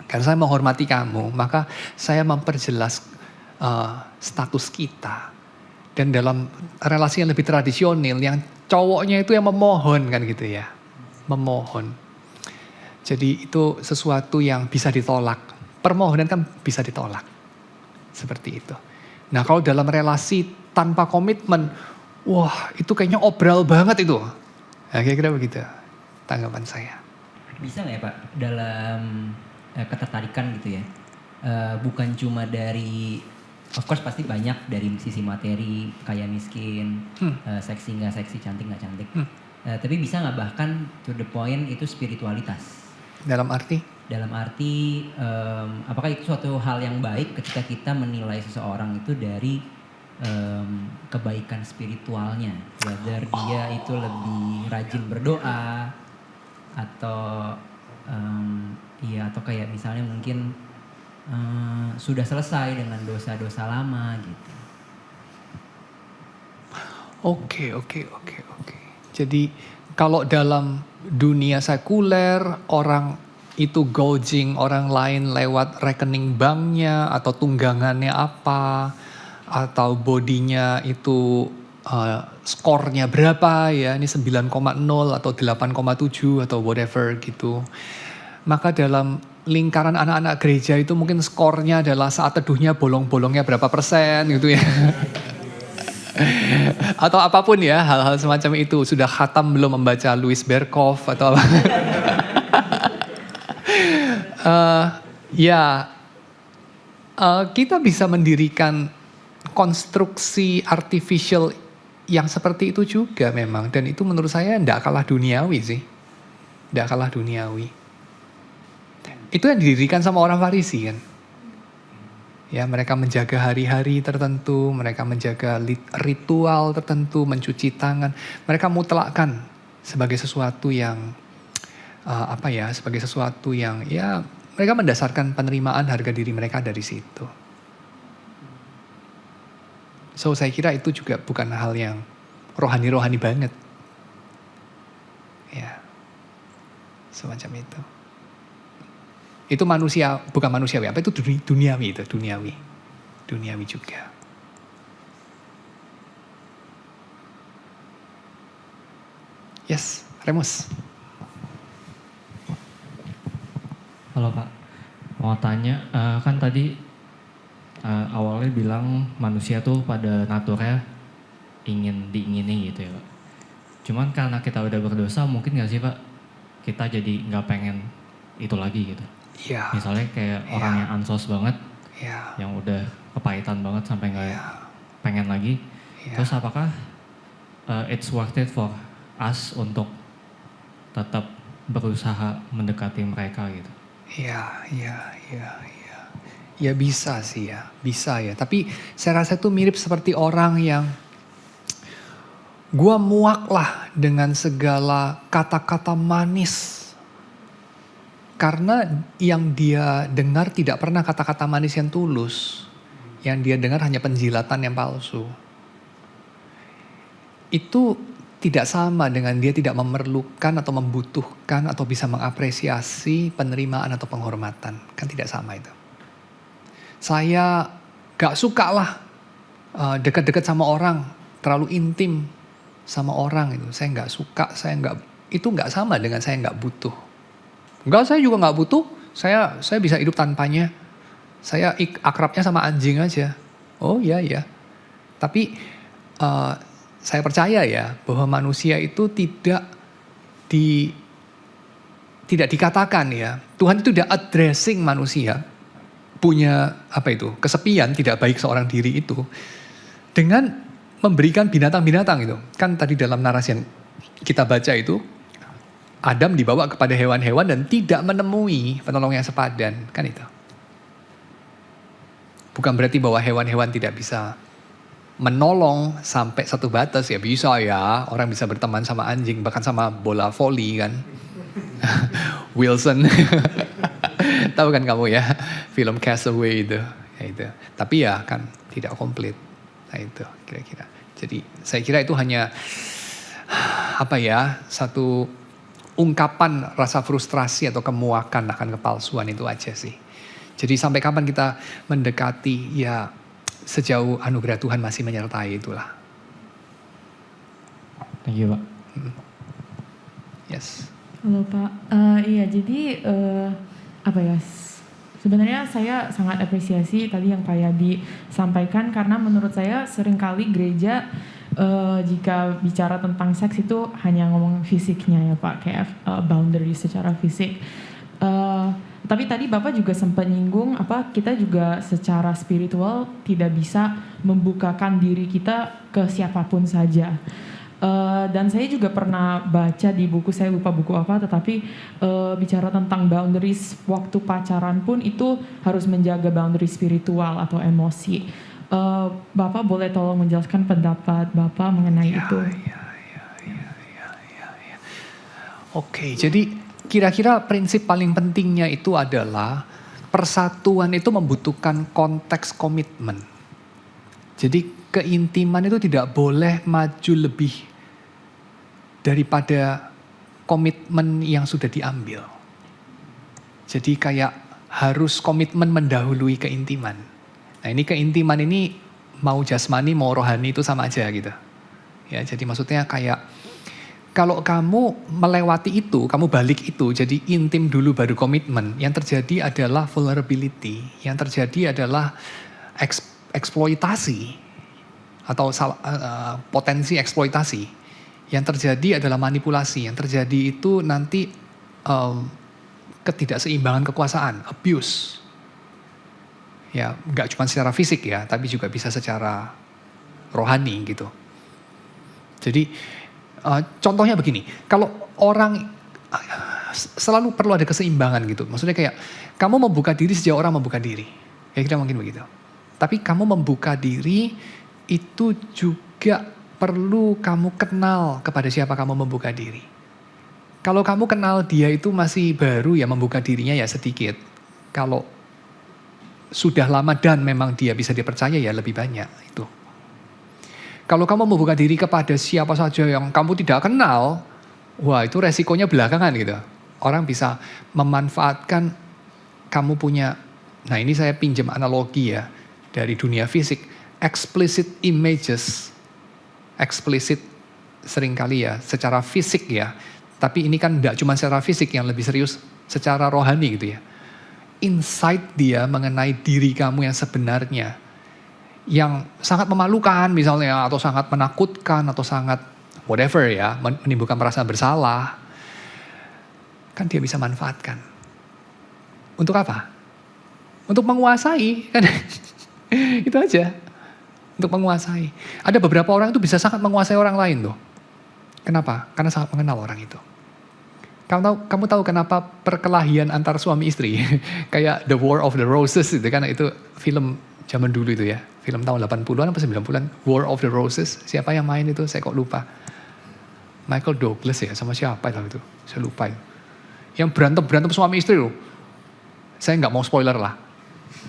Karena saya menghormati kamu, maka saya memperjelas status kita. Dan dalam relasi yang lebih tradisional, yang cowoknya itu yang memohon kan gitu ya. Memohon. Jadi itu sesuatu yang bisa ditolak. Permohonan kan bisa ditolak. Seperti itu. Nah kalau dalam relasi tanpa komitmen, wah itu kayaknya obral banget itu. Nah kira-kira begitu tanggapan saya. Bisa nggak ya Pak, dalam ketertarikan gitu ya, bukan cuma dari, of course pasti banyak dari sisi materi, kaya miskin, seksi nggak seksi, cantik nggak cantik. Tapi bisa nggak bahkan to the point itu spiritualitas? Dalam arti? Dalam arti, apakah itu suatu hal yang baik ketika kita menilai seseorang itu dari kebaikan spiritualnya? Whether dia itu lebih rajin berdoa, atau atau kayak misalnya mungkin sudah selesai dengan dosa-dosa lama gitu. Oke. Jadi kalau dalam dunia sekuler orang itu gouging orang lain lewat rekening banknya atau tunggangannya apa atau bodinya itu skornya berapa ya, ini 9,0 atau 8,7 atau whatever gitu. Maka dalam lingkaran anak-anak gereja itu mungkin skornya adalah saat teduhnya bolong-bolongnya berapa persen gitu ya. Atau apapun ya, hal-hal semacam itu. Sudah khatam belum membaca Louis Berkhof atau apa. Kita bisa mendirikan konstruksi artificial yang seperti itu juga memang. Dan itu menurut saya tidak kalah duniawi sih. Tidak kalah duniawi. Itu yang didirikan sama orang Farisi kan. Ya, mereka menjaga hari-hari tertentu, mereka menjaga ritual tertentu, mencuci tangan. Mereka mutlakkan sebagai sesuatu yang sebagai sesuatu yang ya mereka mendasarkan penerimaan harga diri mereka dari situ. So saya kira itu juga bukan hal yang rohani-rohani banget. Ya. Semacam itu. Itu manusia, bukan manusiawi, apa itu duniawi itu, duniawi. Duniawi juga. Yes, Remus. Halo Pak, mau tanya, kan tadi awalnya bilang manusia tuh pada naturnya ingin diingini gitu ya Pak. Cuman karena kita udah berdosa mungkin gak sih Pak, kita jadi gak pengen itu lagi gitu. Iya. Misalnya kayak orang yang ansos banget, yang udah kepahitan banget sampai gak pengen lagi. Terus apakah it's worth it for us untuk tetap berusaha mendekati mereka gitu? Iya. Ya bisa sih ya, bisa ya. Tapi saya rasa itu mirip seperti orang yang gua muak lah dengan segala kata-kata manis. Karena yang dia dengar tidak pernah kata-kata manis yang tulus. Yang dia dengar hanya penjilatan yang palsu. Itu tidak sama dengan dia tidak memerlukan atau membutuhkan atau bisa mengapresiasi penerimaan atau penghormatan. Kan tidak sama itu. Saya gak suka lah dekat-dekat sama orang. Terlalu intim sama orang itu. Saya gak suka, itu gak sama dengan saya gak butuh. Enggak, saya juga gak butuh. Saya bisa hidup tanpanya. Saya akrabnya sama anjing aja. Oh iya. Tapi saya percaya ya bahwa manusia itu tidak dikatakan ya. Tuhan itu tidak addressing manusia punya kesepian tidak baik seorang diri itu dengan memberikan binatang-binatang itu. Kan tadi dalam narasi yang kita baca itu Adam dibawa kepada hewan-hewan dan tidak menemui penolong yang sepadan, kan itu. Bukan berarti bahwa hewan-hewan tidak bisa menolong sampai satu batas ya, bisa ya. Orang bisa berteman sama anjing, bahkan sama bola voli kan. Wilson. Tahu kan kamu ya, film Castaway itu. Ya itu. Tapi ya kan tidak komplit. Nah itu kira-kira. Jadi saya kira itu hanya satu ungkapan rasa frustrasi atau kemuakan akan kepalsuan itu aja sih. Jadi sampai kapan kita mendekati ya sejauh anugerah Tuhan masih menyertai itulah. Thank you Pak. Yes. Halo Pak, iya jadi sebenarnya saya sangat apresiasi tadi yang kayak disampaikan karena menurut saya seringkali gereja jika bicara tentang seks itu hanya ngomong fisiknya ya Pak, kayak boundary secara fisik. Tapi tadi Bapak juga sempat nyinggung kita juga secara spiritual tidak bisa membukakan diri kita ke siapapun saja. Dan saya juga pernah baca di buku, saya lupa buku apa, tetapi bicara tentang boundaries waktu pacaran pun itu harus menjaga boundary spiritual atau emosi. Bapak boleh tolong menjelaskan pendapat Bapak mengenai itu? Oke, jadi kira-kira prinsip paling pentingnya itu adalah persatuan itu membutuhkan konteks komitmen. Jadi keintiman itu tidak boleh maju lebih daripada komitmen yang sudah diambil. Jadi kayak harus komitmen mendahului keintiman. Nah ini keintiman ini mau jasmani mau rohani itu sama aja gitu. Ya jadi maksudnya kayak Kalau kamu melewati itu, kamu balik itu, jadi intim dulu baru komitmen, yang terjadi adalah vulnerability, yang terjadi adalah eksploitasi atau potensi eksploitasi. Yang terjadi adalah manipulasi, yang terjadi itu nanti ketidakseimbangan kekuasaan, abuse. Ya, nggak cuma secara fisik ya, tapi juga bisa secara rohani gitu. Jadi contohnya begini, kalau orang selalu perlu ada keseimbangan gitu. Maksudnya kayak kamu membuka diri sejak orang membuka diri. Ya kira mungkin begitu. Tapi kamu membuka diri itu juga perlu kamu kenal kepada siapa kamu membuka diri. Kalau kamu kenal dia itu masih baru ya membuka dirinya ya sedikit. Kalau sudah lama dan memang dia bisa dipercaya ya lebih banyak itu. Kalau kamu membuka diri kepada siapa saja yang kamu tidak kenal, wah itu resikonya belakangan gitu. Orang bisa memanfaatkan kamu punya, nah ini saya pinjam analogi ya, dari dunia fisik, explicit images, explicit seringkali ya, secara fisik ya, tapi ini kan tidak cuma secara fisik, yang lebih serius secara rohani gitu ya. Insight dia mengenai diri kamu yang sebenarnya, yang sangat memalukan misalnya, atau sangat menakutkan, atau sangat whatever ya, menimbulkan perasaan bersalah, kan dia bisa manfaatkan. Untuk apa? Untuk menguasai, kan itu aja. Untuk menguasai. Ada beberapa orang itu bisa sangat menguasai orang lain tuh. Kenapa? Karena sangat mengenal orang itu. Kamu tahu kenapa perkelahian antar suami istri? Kayak The War of the Roses itu kan, itu film zaman dulu itu ya. Film tahun 80-an apa 90-an, War of the Roses. Siapa yang main itu? Saya kok lupa. Michael Douglas ya, sama siapa itu? Saya lupa. Yang berantem suami istri loh. Saya nggak mau spoiler lah.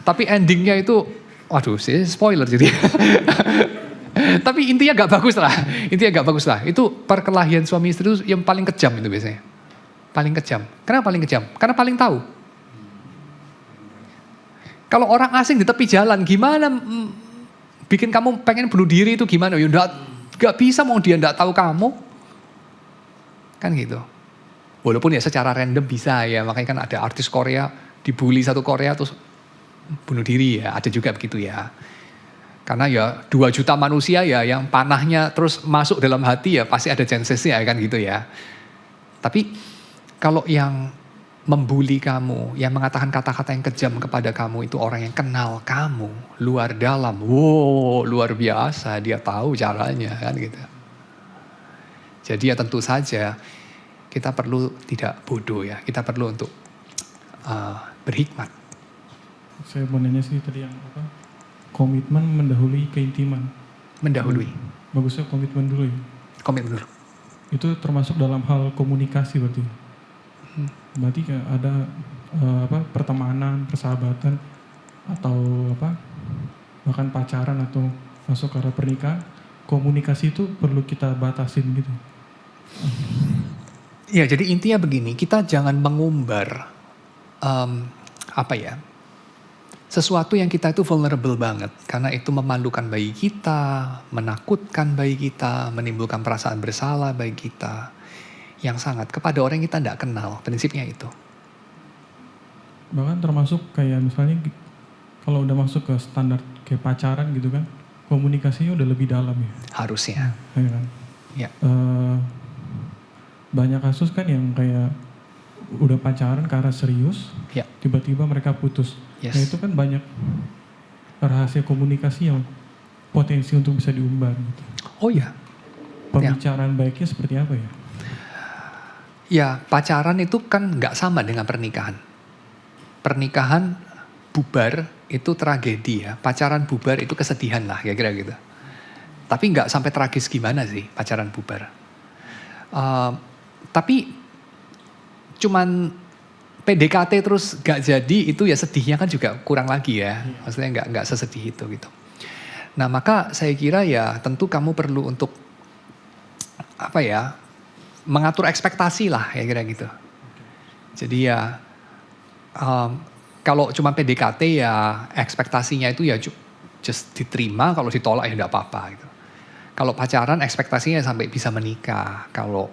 Tapi endingnya itu, waduh, saya spoiler jadi. Tapi intinya nggak bagus lah. Itu perkelahian suami istri itu yang paling kejam itu biasanya. Paling kejam. Kenapa paling kejam? Karena paling tahu. Kalau orang asing di tepi jalan, gimana bikin kamu pengen bunuh diri itu gimana? Ya gak bisa, mau dia gak tahu kamu. Kan gitu. Walaupun ya secara random bisa ya, makanya kan ada artis Korea, dibully satu Korea terus bunuh diri ya, ada juga begitu ya. Karena ya 2 juta manusia ya, yang panahnya terus masuk dalam hati ya, pasti ada chancesnya kan gitu ya. Tapi kalau yang membuli kamu, yang mengatakan kata-kata yang kejam kepada kamu itu orang yang kenal kamu, luar dalam. Wow, luar biasa, dia tahu caranya kan gitu. Jadi ya tentu saja kita perlu tidak bodoh ya, kita perlu untuk berhikmat. Saya mau nanya sih tadi yang apa? Komitmen mendahului keintiman. Mendahului. Bagusnya komitmen dulu ya. Komitmen dulu. Itu termasuk dalam hal komunikasi berarti. Berarti ada pertemanan, persahabatan, atau bahkan pacaran atau masuk ke arah pernikahan, komunikasi itu perlu kita batasin gitu. Ya, jadi intinya begini, kita jangan mengumbar sesuatu yang kita itu vulnerable banget, karena itu memalukan bagi kita, menakutkan bagi kita, menimbulkan perasaan bersalah bagi kita. Yang sangat kepada orang yang kita tidak kenal, prinsipnya itu. Bahkan termasuk kayak misalnya kalau udah masuk ke standar kayak pacaran gitu kan, komunikasinya udah lebih dalam ya. Harusnya. Ya kan? Ya. Banyak kasus kan yang kayak udah pacaran ke arah serius, ya. Tiba-tiba mereka putus. Yes. Nah itu kan banyak rahasia komunikasi yang potensi untuk bisa diumbar. Gitu. Oh ya. Pembicaraan baiknya seperti apa ya? Ya, pacaran itu kan nggak sama dengan pernikahan. Pernikahan bubar itu tragedi ya. Pacaran bubar itu kesedihan lah, kira-kira gitu. Tapi nggak sampai tragis gimana sih pacaran bubar. Tapi cuman PDKT terus nggak jadi, itu ya sedihnya kan juga kurang lagi ya. Maksudnya nggak sesedih itu gitu. Nah maka saya kira ya tentu kamu perlu untuk mengatur ekspektasi lah ya kira gitu. Jadi ya kalau cuma PDKT ya ekspektasinya itu ya just diterima, kalau ditolak ya enggak apa-apa gitu. Kalau pacaran ekspektasinya sampai bisa menikah. Kalau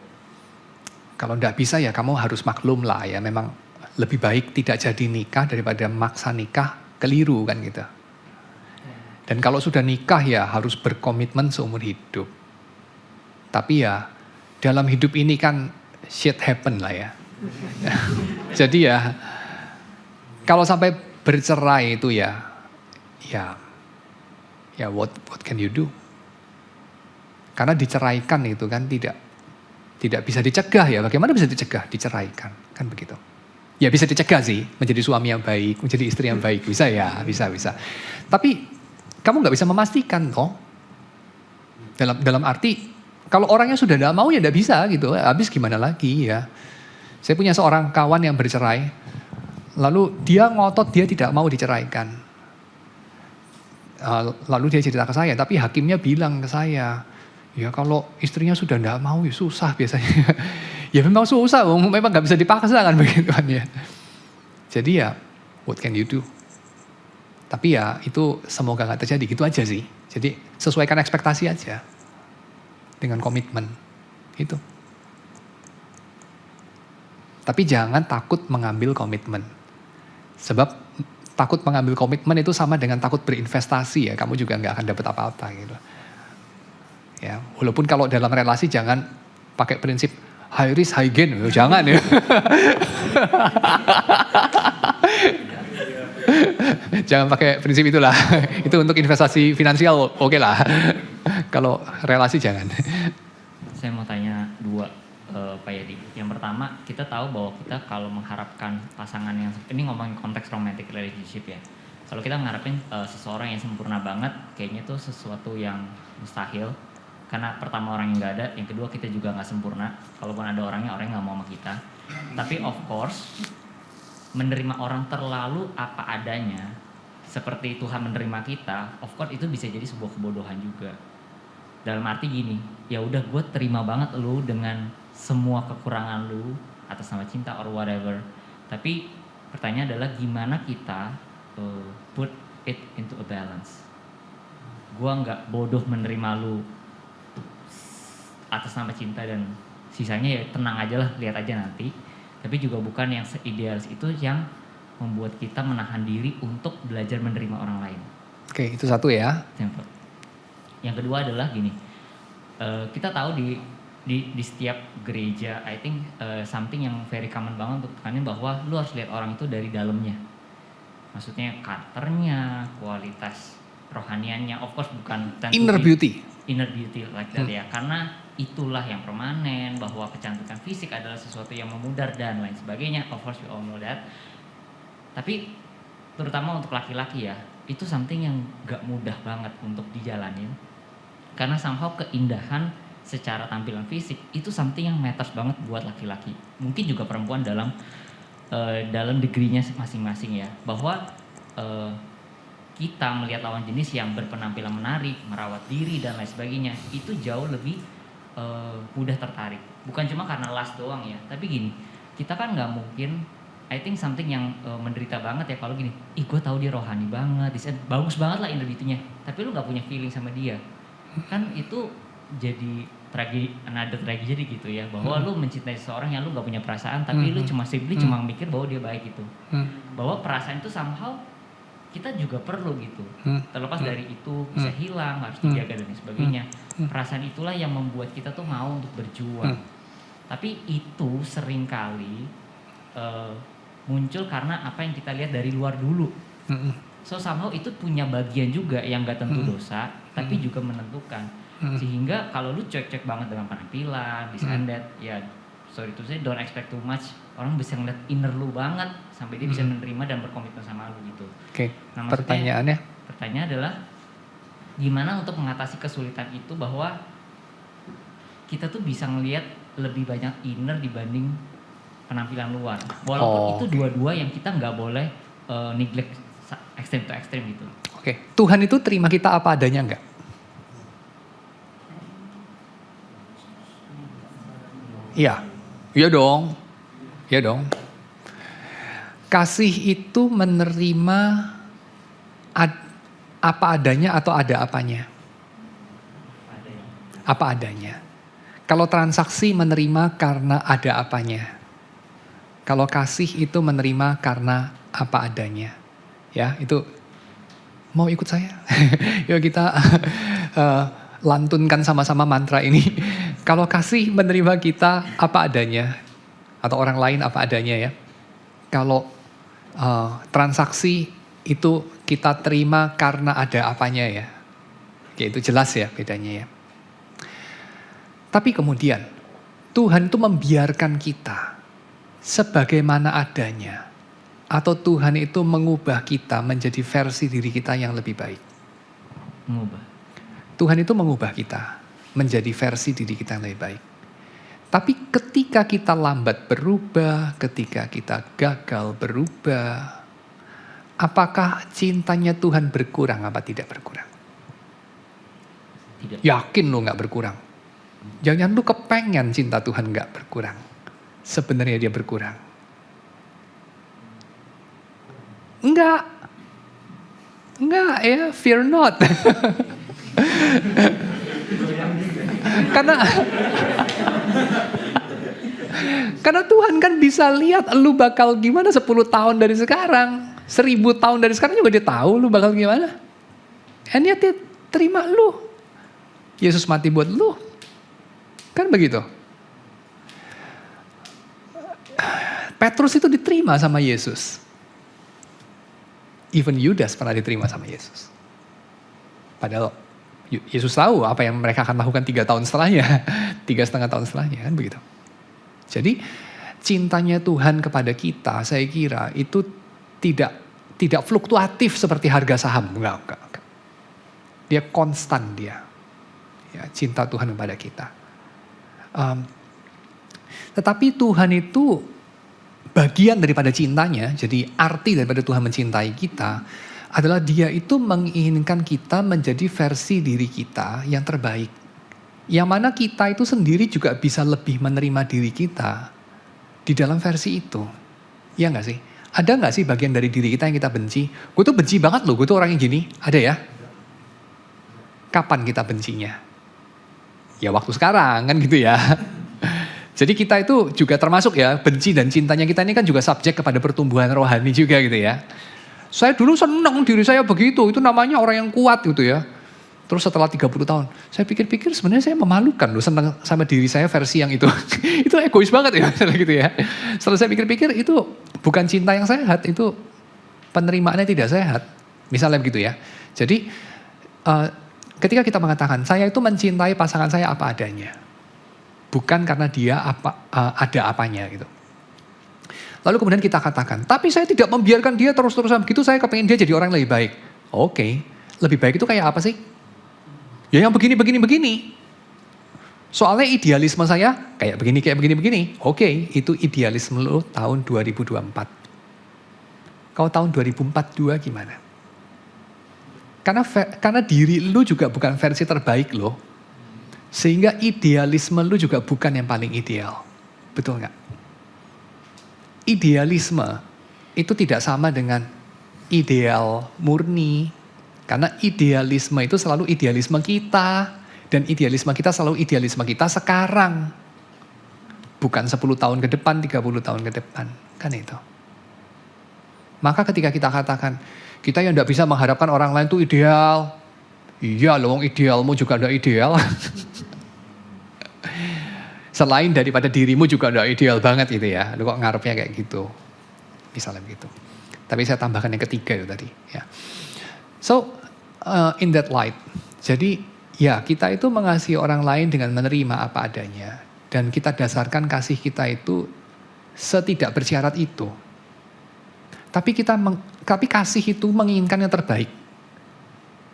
Kalau nggak bisa ya kamu harus maklum lah ya. Memang lebih baik tidak jadi nikah daripada maksa nikah keliru kan gitu. Dan kalau sudah nikah ya harus berkomitmen seumur hidup. Tapi ya dalam hidup ini kan shit happen lah ya. Jadi ya kalau sampai bercerai itu ya what can you do? Karena diceraikan itu kan tidak bisa dicegah ya. Bagaimana bisa dicegah? Diceraikan kan begitu. Ya bisa dicegah sih, menjadi suami yang baik, menjadi istri yang baik, bisa ya, bisa. Tapi kamu nggak bisa memastikan toh. Dalam arti kalau orangnya sudah tidak mau ya tidak bisa gitu. Habis gimana lagi ya? Saya punya seorang kawan yang bercerai, lalu dia ngotot dia tidak mau diceraikan. Lalu dia cerita ke saya, tapi hakimnya bilang ke saya, ya kalau istrinya sudah tidak mau ya susah biasanya. Ya memang susah, memang nggak bisa dipaksa kan begitu kan ya. Jadi ya, what can you do? Tapi ya itu semoga nggak terjadi, gitu aja sih. Jadi sesuaikan ekspektasi aja dengan komitmen itu. Tapi jangan takut mengambil komitmen, sebab takut mengambil komitmen itu sama dengan takut berinvestasi ya. Kamu juga nggak akan dapat apa-apa gitu. Ya, walaupun kalau dalam relasi jangan pakai prinsip high risk high gain, jangan ya. Jangan pakai prinsip itulah. Itu untuk investasi finansial oke lah. Kalau relasi jangan. Saya mau tanya dua, Pak Yadi. Yang pertama, kita tahu bahwa kita kalau mengharapkan pasangan yang, ini ngomongin konteks romantic relationship ya. Kalau kita mengharapin seseorang yang sempurna banget, kayaknya itu sesuatu yang mustahil. Karena pertama orang yang nggak ada, yang kedua kita juga nggak sempurna. Kalaupun ada orangnya nggak mau sama kita. Tapi of course, menerima orang terlalu apa adanya, seperti Tuhan menerima kita, of course itu bisa jadi sebuah kebodohan juga. Dalam arti gini, ya udah gue terima banget lu dengan semua kekurangan lu atas nama cinta or whatever. Tapi pertanyaan adalah gimana kita put it into a balance. Gue nggak bodoh menerima lu atas nama cinta dan sisanya ya tenang aja lah, lihat aja nanti. Tapi juga bukan yang seidealis itu yang membuat kita menahan diri untuk belajar menerima orang lain. Oke, itu satu ya. Yang kedua adalah gini, kita tahu di setiap gereja, I think something yang very common banget untuk tekanin bahwa lu harus lihat orang itu dari dalamnya. Maksudnya karakternya, kualitas rohaniannya, of course bukan Inner beauty like that ya. Karena itulah yang permanen, bahwa kecantikan fisik adalah sesuatu yang memudar dan lain sebagainya. Of course we all know that. Tapi terutama untuk laki-laki ya, itu something yang gak mudah banget untuk dijalanin. Karena somehow keindahan secara tampilan fisik itu something yang matters banget buat laki-laki. Mungkin juga perempuan dalam degree-nya masing-masing ya. Bahwa kita melihat lawan jenis yang berpenampilan menarik, merawat diri dan lain sebagainya, itu jauh lebih mudah tertarik. Bukan cuma karena lust doang ya, tapi gini, kita kan nggak mungkin, I think something yang menderita banget ya kalau gini, gue tahu dia rohani banget, bagus banget lah inner beauty-nya, tapi lu nggak punya feeling sama dia, kan itu jadi another tragedy gitu ya, bahwa lu mencintai seseorang yang lu nggak punya perasaan, tapi lu cuma mikir bahwa dia baik gitu, bahwa perasaan itu somehow kita juga perlu gitu, terlepas dari itu bisa hilang, harus dijaga dan sebagainya. Perasaan itulah yang membuat kita tuh mau untuk berjuang. Tapi itu seringkali muncul karena apa yang kita lihat dari luar dulu. So somehow itu punya bagian juga yang gak tentu dosa, tapi juga menentukan. Sehingga kalau lu cek banget dengan penampilan, this and that, ya sorry to say, don't expect too much. Orang bisa ngeliat inner lu banget sampai dia bisa menerima dan berkomitmen sama lu gitu. Oke. Nah, Pertanyaannya adalah gimana untuk mengatasi kesulitan itu, bahwa kita tuh bisa ngelihat lebih banyak inner dibanding penampilan luar. Walaupun itu dua-dua yang kita nggak boleh neglect ekstrem to ekstrem gitu. Oke. Tuhan itu terima kita apa adanya enggak? Iya. Iya dong. Ya dong. Kasih itu menerima apa adanya atau ada apanya? Apa adanya. Kalau transaksi menerima karena ada apanya. Kalau kasih itu menerima karena apa adanya. Ya, itu mau ikut saya? Yuk kita lantunkan sama-sama mantra ini. Kalau kasih menerima kita apa adanya. Atau orang lain apa adanya ya. Kalau transaksi itu kita terima karena ada apanya ya. Oke, itu jelas ya bedanya ya. Tapi kemudian Tuhan itu membiarkan kita sebagaimana adanya. Atau Tuhan itu mengubah kita menjadi versi diri kita yang lebih baik. Mengubah. Tuhan itu mengubah kita menjadi versi diri kita yang lebih baik. Tapi ketika kita lambat berubah, ketika kita gagal berubah, apakah cintanya Tuhan berkurang apa tidak berkurang? Tidak. Yakin lo gak berkurang. Jangan lu kepengen cinta Tuhan gak berkurang. Sebenarnya dia berkurang. Enggak ya, fear not. Karena Tuhan kan bisa lihat lu bakal gimana 10 tahun dari sekarang. 1000 tahun dari sekarang juga dia tahu lu bakal gimana. And yet dia terima lu. Yesus mati buat lu. Kan begitu. Petrus itu diterima sama Yesus. Even Yudas pernah diterima sama Yesus. Padahal Yesus tahu apa yang mereka akan lakukan 3 tahun setelahnya. 3,5 tahun setelahnya kan begitu. Jadi cintanya Tuhan kepada kita saya kira itu tidak fluktuatif seperti harga saham. Enggak. Dia konstan dia. Ya, cinta Tuhan kepada kita. Tetapi Tuhan itu bagian daripada cintanya, jadi arti daripada Tuhan mencintai kita adalah dia itu menginginkan kita menjadi versi diri kita yang terbaik. Yang mana kita itu sendiri juga bisa lebih menerima diri kita di dalam versi itu. Ya gak sih? Ada gak sih bagian dari diri kita yang kita benci? Gue tuh benci banget loh, gue tuh orang yang gini. Ada ya? Kapan kita bencinya? Ya waktu sekarang kan gitu ya. Jadi kita itu juga termasuk ya, benci dan cintanya kita ini kan juga subjek kepada pertumbuhan rohani juga gitu ya. Saya dulu senang diri saya begitu, itu namanya orang yang kuat gitu ya. Terus setelah 30 tahun, saya pikir-pikir sebenarnya saya memalukan loh, senang sama diri saya versi yang itu. Itu egois banget ya, gitu ya. Setelah saya pikir-pikir itu bukan cinta yang sehat, itu penerimaannya tidak sehat. Misalnya begitu ya. Jadi ketika kita mengatakan, saya itu mencintai pasangan saya apa adanya. Bukan karena dia ada apanya gitu. Lalu kemudian kita katakan, tapi saya tidak membiarkan dia terus-terusan begitu, saya kepengen dia jadi orang yang lebih baik. Oke, lebih baik itu kayak apa sih? Ya yang begini. Soalnya idealisme saya kayak begini. Oke, itu idealisme lo tahun 2024. Kau tahun 2042 gimana? Karena diri lu juga bukan versi terbaik lo. Sehingga idealisme lu juga bukan yang paling ideal. Betul nggak? Idealisme itu tidak sama dengan ideal murni. Karena idealisme itu selalu idealisme kita. Dan idealisme kita selalu idealisme kita sekarang. Bukan 10 tahun ke depan, 30 tahun ke depan. Kan itu. Maka ketika kita katakan, kita yang tidak bisa mengharapkan orang lain itu ideal. Iya loh, idealmu juga tidak ideal. Selain daripada dirimu juga tidak ideal banget gitu ya. Lu kok ngarepnya kayak gitu. Misalnya begitu. Tapi saya tambahkan yang ketiga itu tadi. Ya. So, in that light. Jadi, ya kita itu mengasihi orang lain dengan menerima apa adanya. Dan kita dasarkan kasih kita itu setidak bersyarat itu. Tapi kasih itu menginginkan yang terbaik.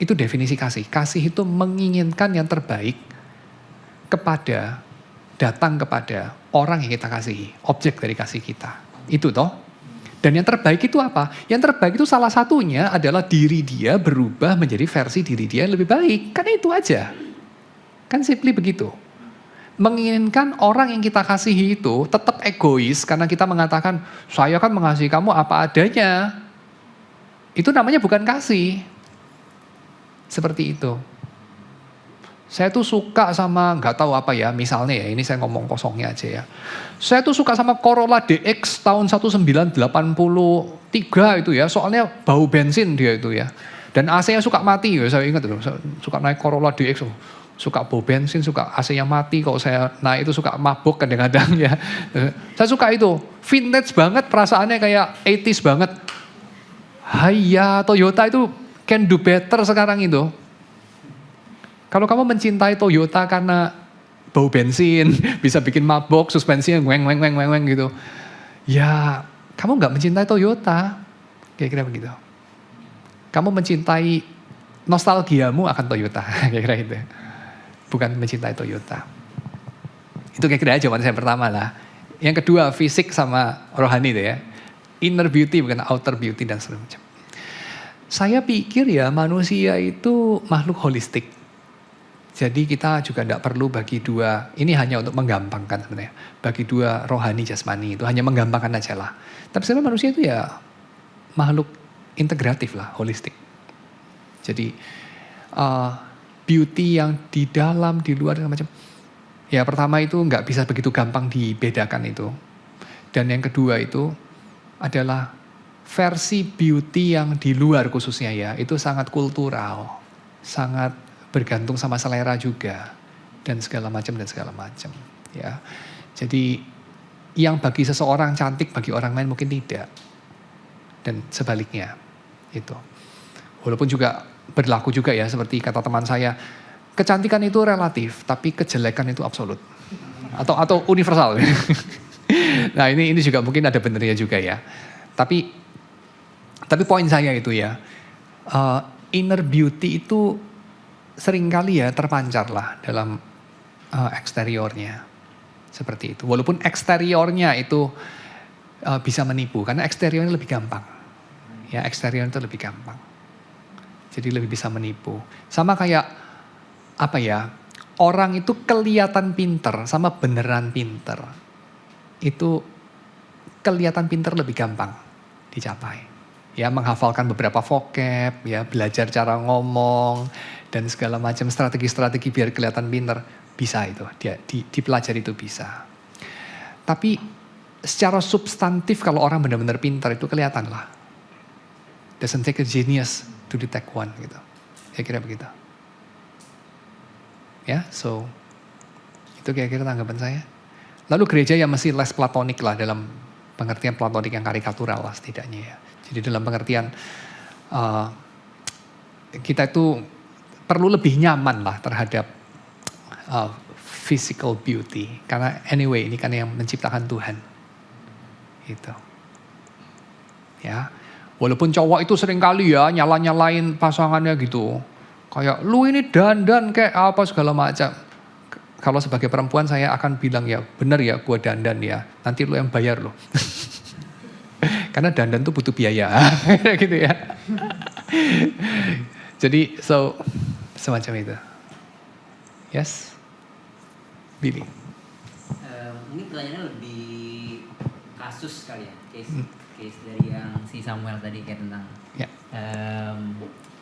Itu definisi kasih. Kasih itu menginginkan yang terbaik datang kepada orang yang kita kasihi, objek dari kasih kita. Itu toh. Dan yang terbaik itu apa? Yang terbaik itu salah satunya adalah diri dia berubah menjadi versi diri dia yang lebih baik. Kan itu aja. Kan simply begitu. Menginginkan orang yang kita kasihi itu tetap egois karena kita mengatakan, saya kan mengasihi kamu apa adanya. Itu namanya bukan kasih. Seperti itu. Saya tuh suka sama nggak tahu apa ya, misalnya ya, ini saya ngomong kosongnya aja ya. Saya tuh suka sama Corolla DX tahun 1983 itu ya, soalnya bau bensin dia itu ya. Dan AC-nya suka mati ya, saya ingat itu, suka naik Corolla DX, suka bau bensin, suka AC-nya mati, kalau saya naik itu suka mabuk kadang-kadang ya. Saya suka itu, vintage banget perasaannya, kayak 80s banget. Hayya, Toyota itu can do better sekarang itu. Kalau kamu mencintai Toyota karena bau bensin, bisa bikin mabok, suspensinya weng gitu. Ya, kamu nggak mencintai Toyota. Kira-kira begitu. Kamu mencintai nostalgiamu akan Toyota. Kira-kira gitu. Bukan mencintai Toyota. Itu kira-kira jawaban saya pertama lah. Yang kedua, fisik sama rohani itu ya. Inner beauty bukan outer beauty dan segala macam. Saya pikir ya manusia itu makhluk holistik. Jadi kita juga tidak perlu bagi dua, ini hanya untuk menggampangkan sebenarnya. Bagi dua rohani jasmani itu hanya menggampangkan aja lah. Tapi sebenarnya manusia itu ya makhluk integratif lah, holistik. Jadi beauty yang di dalam, di luar dan macam. Ya pertama itu nggak bisa begitu gampang dibedakan itu. Dan yang kedua itu adalah versi beauty yang di luar khususnya ya, itu sangat kultural, sangat bergantung sama selera juga dan segala macam ya. Jadi yang bagi seseorang cantik bagi orang lain mungkin tidak, dan sebaliknya itu. Walaupun juga berlaku juga ya, seperti kata teman saya, kecantikan itu relatif tapi kejelekan itu absolut atau universal. Nah ini juga mungkin ada benernya juga ya. Tapi poin saya itu ya, inner beauty itu seringkali ya terpancar lah dalam eksteriornya. Seperti itu. Walaupun eksteriornya itu bisa menipu. Karena eksteriornya lebih gampang. Ya eksterior itu lebih gampang. Jadi lebih bisa menipu. Sama kayak apa ya. Orang itu kelihatan pinter sama beneran pinter. Itu kelihatan pinter lebih gampang dicapai. Ya menghafalkan beberapa vocab, ya belajar cara ngomong dan segala macam strategi-strategi biar kelihatan pinter, bisa itu, dia dipelajari itu bisa. Tapi secara substantif kalau orang benar-benar pinter itu kelihatan lah. Doesn't take a genius to detect one gitu. Ya kira begitu. Ya, so itu kira-kira tanggapan saya. Lalu gereja ya masih less platonik lah, dalam pengertian platonik yang karikatural lah setidaknya ya. Jadi dalam pengertian kita itu perlu lebih nyaman lah terhadap physical beauty. Karena anyway ini kan yang menciptakan Tuhan. Gitu. Ya, walaupun cowok itu seringkali ya nyala-nyalain pasangannya gitu. Kayak lu ini dandan kayak apa segala macam. Kalau sebagai perempuan saya akan bilang ya bener ya gua dandan ya. Nanti lu yang bayar loh. Karena dandan tuh butuh biaya. Gitu ya. Jadi semacam itu. Yes. Billy. Ini pertanyaannya lebih kasus kali ya. Case dari yang si Samuel tadi kayak tentang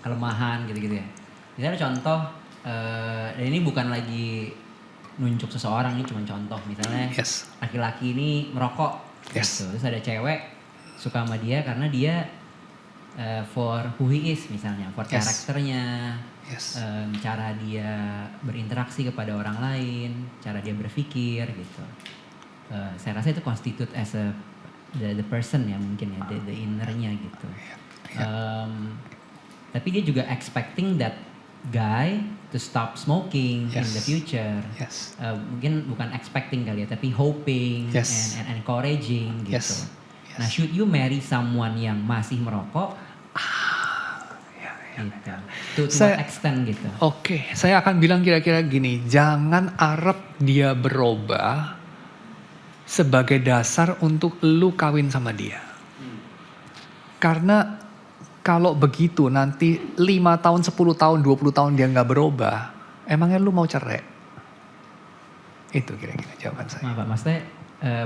kelemahan gitu-gitu ya. Misalnya contoh, dan ini bukan lagi nunjuk seseorang, ini cuma contoh. Misalnya laki-laki ini merokok, gitu. Terus ada cewek suka sama dia karena dia for who he is misalnya, for karakternya, cara dia berinteraksi kepada orang lain, cara dia berpikir gitu. Saya rasa itu constitute as the person ya mungkin ya, the innernya gitu. Tapi dia juga expecting that guy to stop smoking in the future. Mungkin bukan expecting kali ya, tapi hoping and encouraging gitu. Nah, should you marry someone yang masih merokok? Gitu. To what extent gitu. Oke, saya akan bilang kira-kira gini, jangan harap dia berubah sebagai dasar untuk lu kawin sama dia. Karena kalau begitu nanti 5 tahun, 10 tahun, 20 tahun dia nggak berubah, emangnya lu mau cerai? Itu kira-kira jawaban saya. Nah, Pak, maksudnya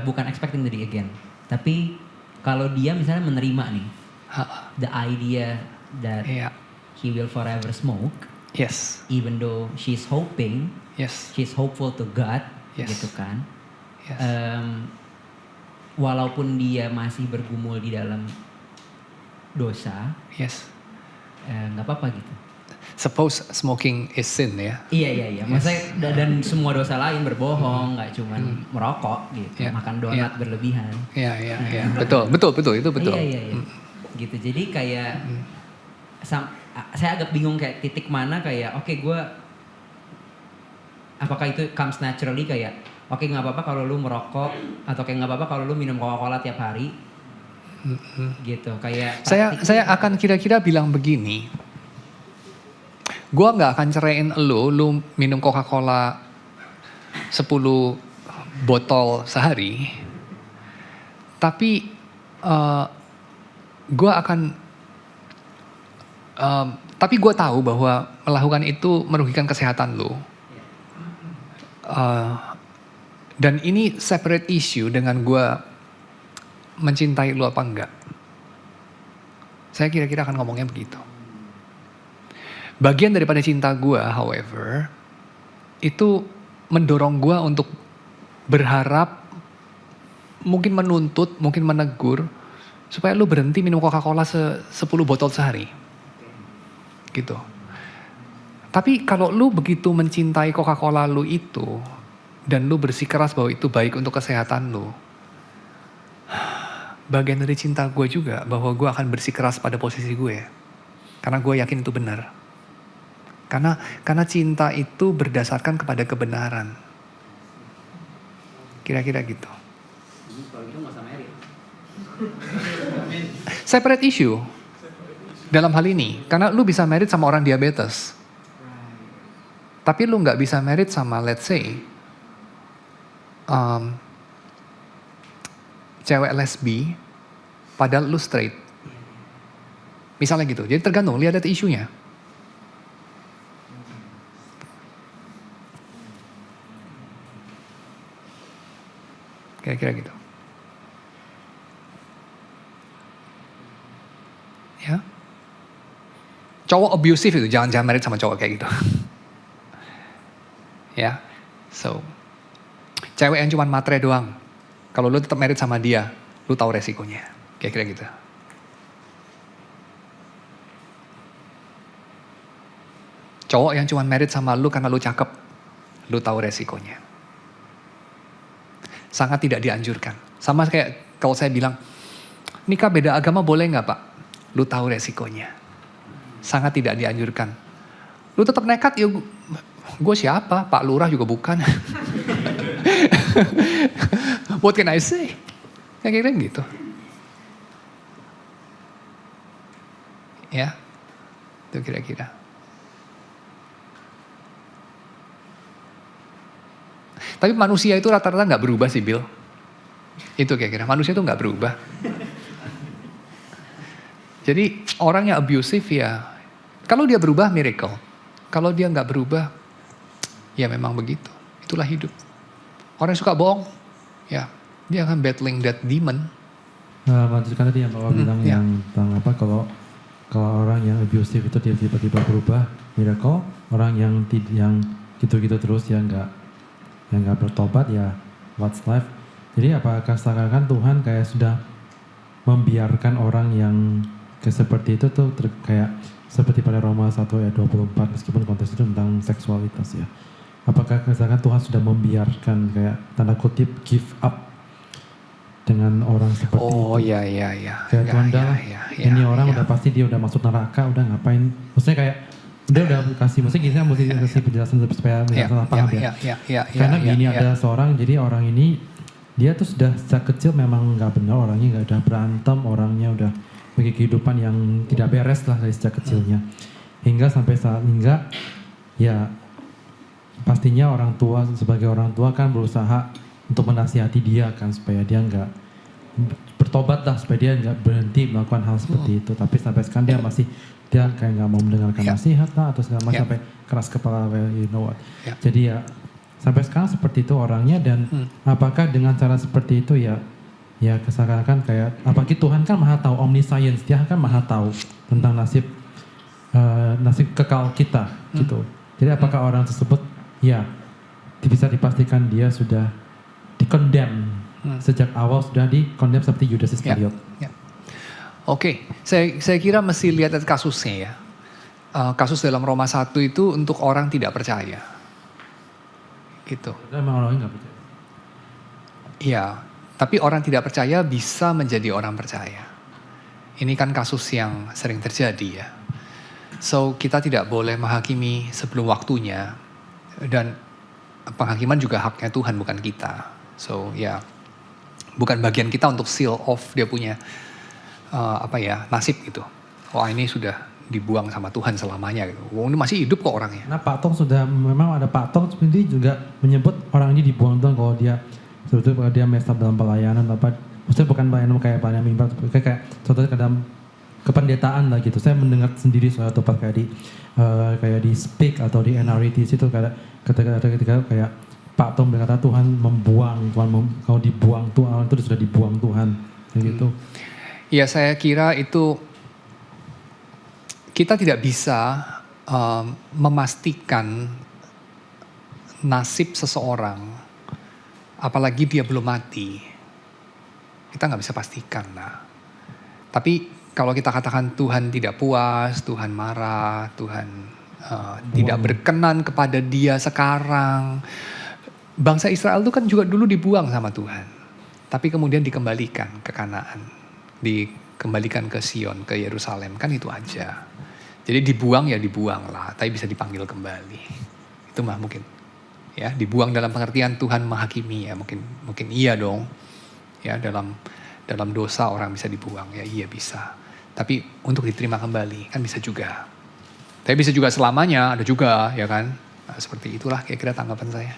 bukan expecting tadi again, tapi kalau dia misalnya menerima nih the idea that he will forever smoke, Yes. even though she's hoping, Yes. she's hopeful to God, Yes. gitu kan. Yes. Walaupun dia masih bergumul di dalam dosa, Yes. nggak apa-apa gitu. Suppose smoking is sin ya. Iya. Maksudnya dan semua dosa lain, berbohong, nggak cuman merokok gitu, Yeah. makan donat berlebihan. Iya. Betul itu betul. Iya. Gitu. Jadi kayak saya agak bingung kayak titik mana kayak oke, gue apakah itu comes naturally kayak oke, nggak apa-apa kalau lu merokok atau kayak nggak apa-apa kalau lu minum Coca-Cola tiap hari. Gitu kayak Saya akan kira-kira bilang begini. Gua nggak akan ceraiin lu minum Coca-Cola 10 botol sehari. Tapi tapi gue tahu bahwa melakukan itu merugikan kesehatan lu. Dan ini separate issue dengan gue mencintai lu apa enggak. Saya kira-kira akan ngomongnya begitu. Bagian daripada cinta gue, however, itu mendorong gue untuk berharap, mungkin menuntut, mungkin menegur, supaya lu berhenti minum Coca-Cola 10 botol sehari. Gitu. Tapi kalau lu begitu mencintai Coca-Cola lu itu, dan lu bersikeras bahwa itu baik untuk kesehatan lu, bagian dari cinta gue juga bahwa gue akan bersikeras pada posisi gue. Karena gue yakin itu benar. Karena cinta itu berdasarkan kepada kebenaran. Kira-kira gitu. Kalau gitu nggak usah married. Separate issue dalam hal ini. Karena lu bisa married sama orang diabetes. Tapi lu nggak bisa married sama, let's say, cewek lesbi, padahal lu straight. Misalnya gitu. Jadi tergantung, lihat isunya. Kira-kira gitu. Ya. Cowok abusive itu, jangan married sama cowok kayak gitu. Ya. So, cewek yang cuma matre doang. Kalau lu tetap married sama dia, lu tahu resikonya. Kira-kira gitu. Cowok yang cuma married sama lu karena lu cakep, lu tahu resikonya. Sangat tidak dianjurkan. Sama kayak kalau saya bilang, nikah beda agama boleh nggak Pak? Lu tahu resikonya. Sangat tidak dianjurkan. Lu tetap nekat, ya gue siapa? Pak Lurah juga bukan. What can I say? Kayak gitu. Ya, itu kira-kira. Tapi manusia itu rata-rata nggak berubah sih, Bill. Itu kira-kira. Manusia itu nggak berubah. Jadi orang yang abusive ya, kalau dia berubah miracle. Kalau dia nggak berubah, ya memang begitu. Itulah hidup. Orang yang suka bohong, ya dia akan battling that demon. Lanjutkan tadi yang Bapak bilang yang tentang apa kalau orang yang abusive itu dia tiba-tiba berubah miracle, orang yang gitu-gitu terus yang nggak bertobat ya what's life. Jadi apakah seakan-akan Tuhan kayak sudah membiarkan orang yang seperti itu tuh kayak seperti pada Roma 1 ayat 24 meskipun konteks itu tentang seksualitas ya. Apakah seakan Tuhan sudah membiarkan kayak tanda kutip give up dengan orang seperti itu? Oh iya. Kayak Tuhan ini orang udah pasti dia udah masuk neraka, udah ngapain? Maksudnya kayak dia udah kasih, maksudnya kita mesti kasih penjelasan supaya salah paham ya. Karena gini ada seorang, jadi orang ini dia tuh sudah sejak kecil memang nggak benar orangnya, nggak udah berantem, orangnya udah bagi kehidupan yang tidak beres lah dari sejak kecilnya. Hingga sampai hingga ya pastinya orang tua sebagai orang tua kan berusaha untuk menasihati dia kan supaya dia nggak bertobat lah, supaya dia nggak berhenti melakukan hal seperti itu. Tapi sampai sekarang dia kayak nggak mau mendengarkan nasihat lah atau segala macam sampai keras kepala, well, you know what. Jadi ya sampai sekarang seperti itu orangnya dan apakah dengan cara seperti itu ya seakan-akan kayak apalagi Tuhan kan maha tahu, omniscience, dia kan maha tahu tentang nasib nasib kekal kita gitu. Jadi apakah orang tersebut ya bisa dipastikan dia sudah dikondem sejak awal, sudah dikondem seperti Yudas Iskariot. Oke, saya kira mesti lihat kasusnya ya. Kasus dalam Roma 1 itu untuk orang tidak percaya. Gitu. Memang orangnya nggak percaya. Iya, tapi orang tidak percaya bisa menjadi orang percaya. Ini kan kasus yang sering terjadi ya. So kita tidak boleh menghakimi sebelum waktunya, dan penghakiman juga haknya Tuhan bukan kita. So ya bukan bagian kita untuk seal off dia punya nasib gitu. Wah ini sudah dibuang sama Tuhan selamanya gitu. Wah ini masih hidup kok orangnya. Nah Pak Tong memang ada Pak Tong sendiri juga menyebut orang ini dibuang Tuhan kalau dia sebetulnya dia mess up dalam pelayanan apa. Maksudnya bukan pelayanan kayak pelayanan mimbar, kayak contohnya ke dalam kependetaan lah gitu. Saya mendengar sendiri suatu tempat kayak di Speak atau di NRT situ ketika kayak Pak Tom berkata Tuhan membuang, kalau dibuang Tuhan itu sudah dibuang Tuhan gitu. Ya saya kira itu kita tidak bisa memastikan nasib seseorang apalagi dia belum mati. Kita nggak bisa pastikan lah. Tapi kalau kita katakan Tuhan tidak puas, Tuhan marah, Tuhan tidak berkenan kepada dia sekarang. Bangsa Israel itu kan juga dulu dibuang sama Tuhan. Tapi kemudian dikembalikan ke Kanaan. Dikembalikan ke Sion, ke Yerusalem. Kan itu aja. Jadi dibuang ya dibuang lah. Tapi bisa dipanggil kembali. Itu mah mungkin. Ya, dibuang dalam pengertian Tuhan menghakimi ya. Mungkin iya dong. Ya, dalam dosa orang bisa dibuang. Ya iya bisa. Tapi untuk diterima kembali kan bisa juga. Tapi bisa juga selamanya, ada juga ya kan. Nah, seperti itulah kira-kira tanggapan saya.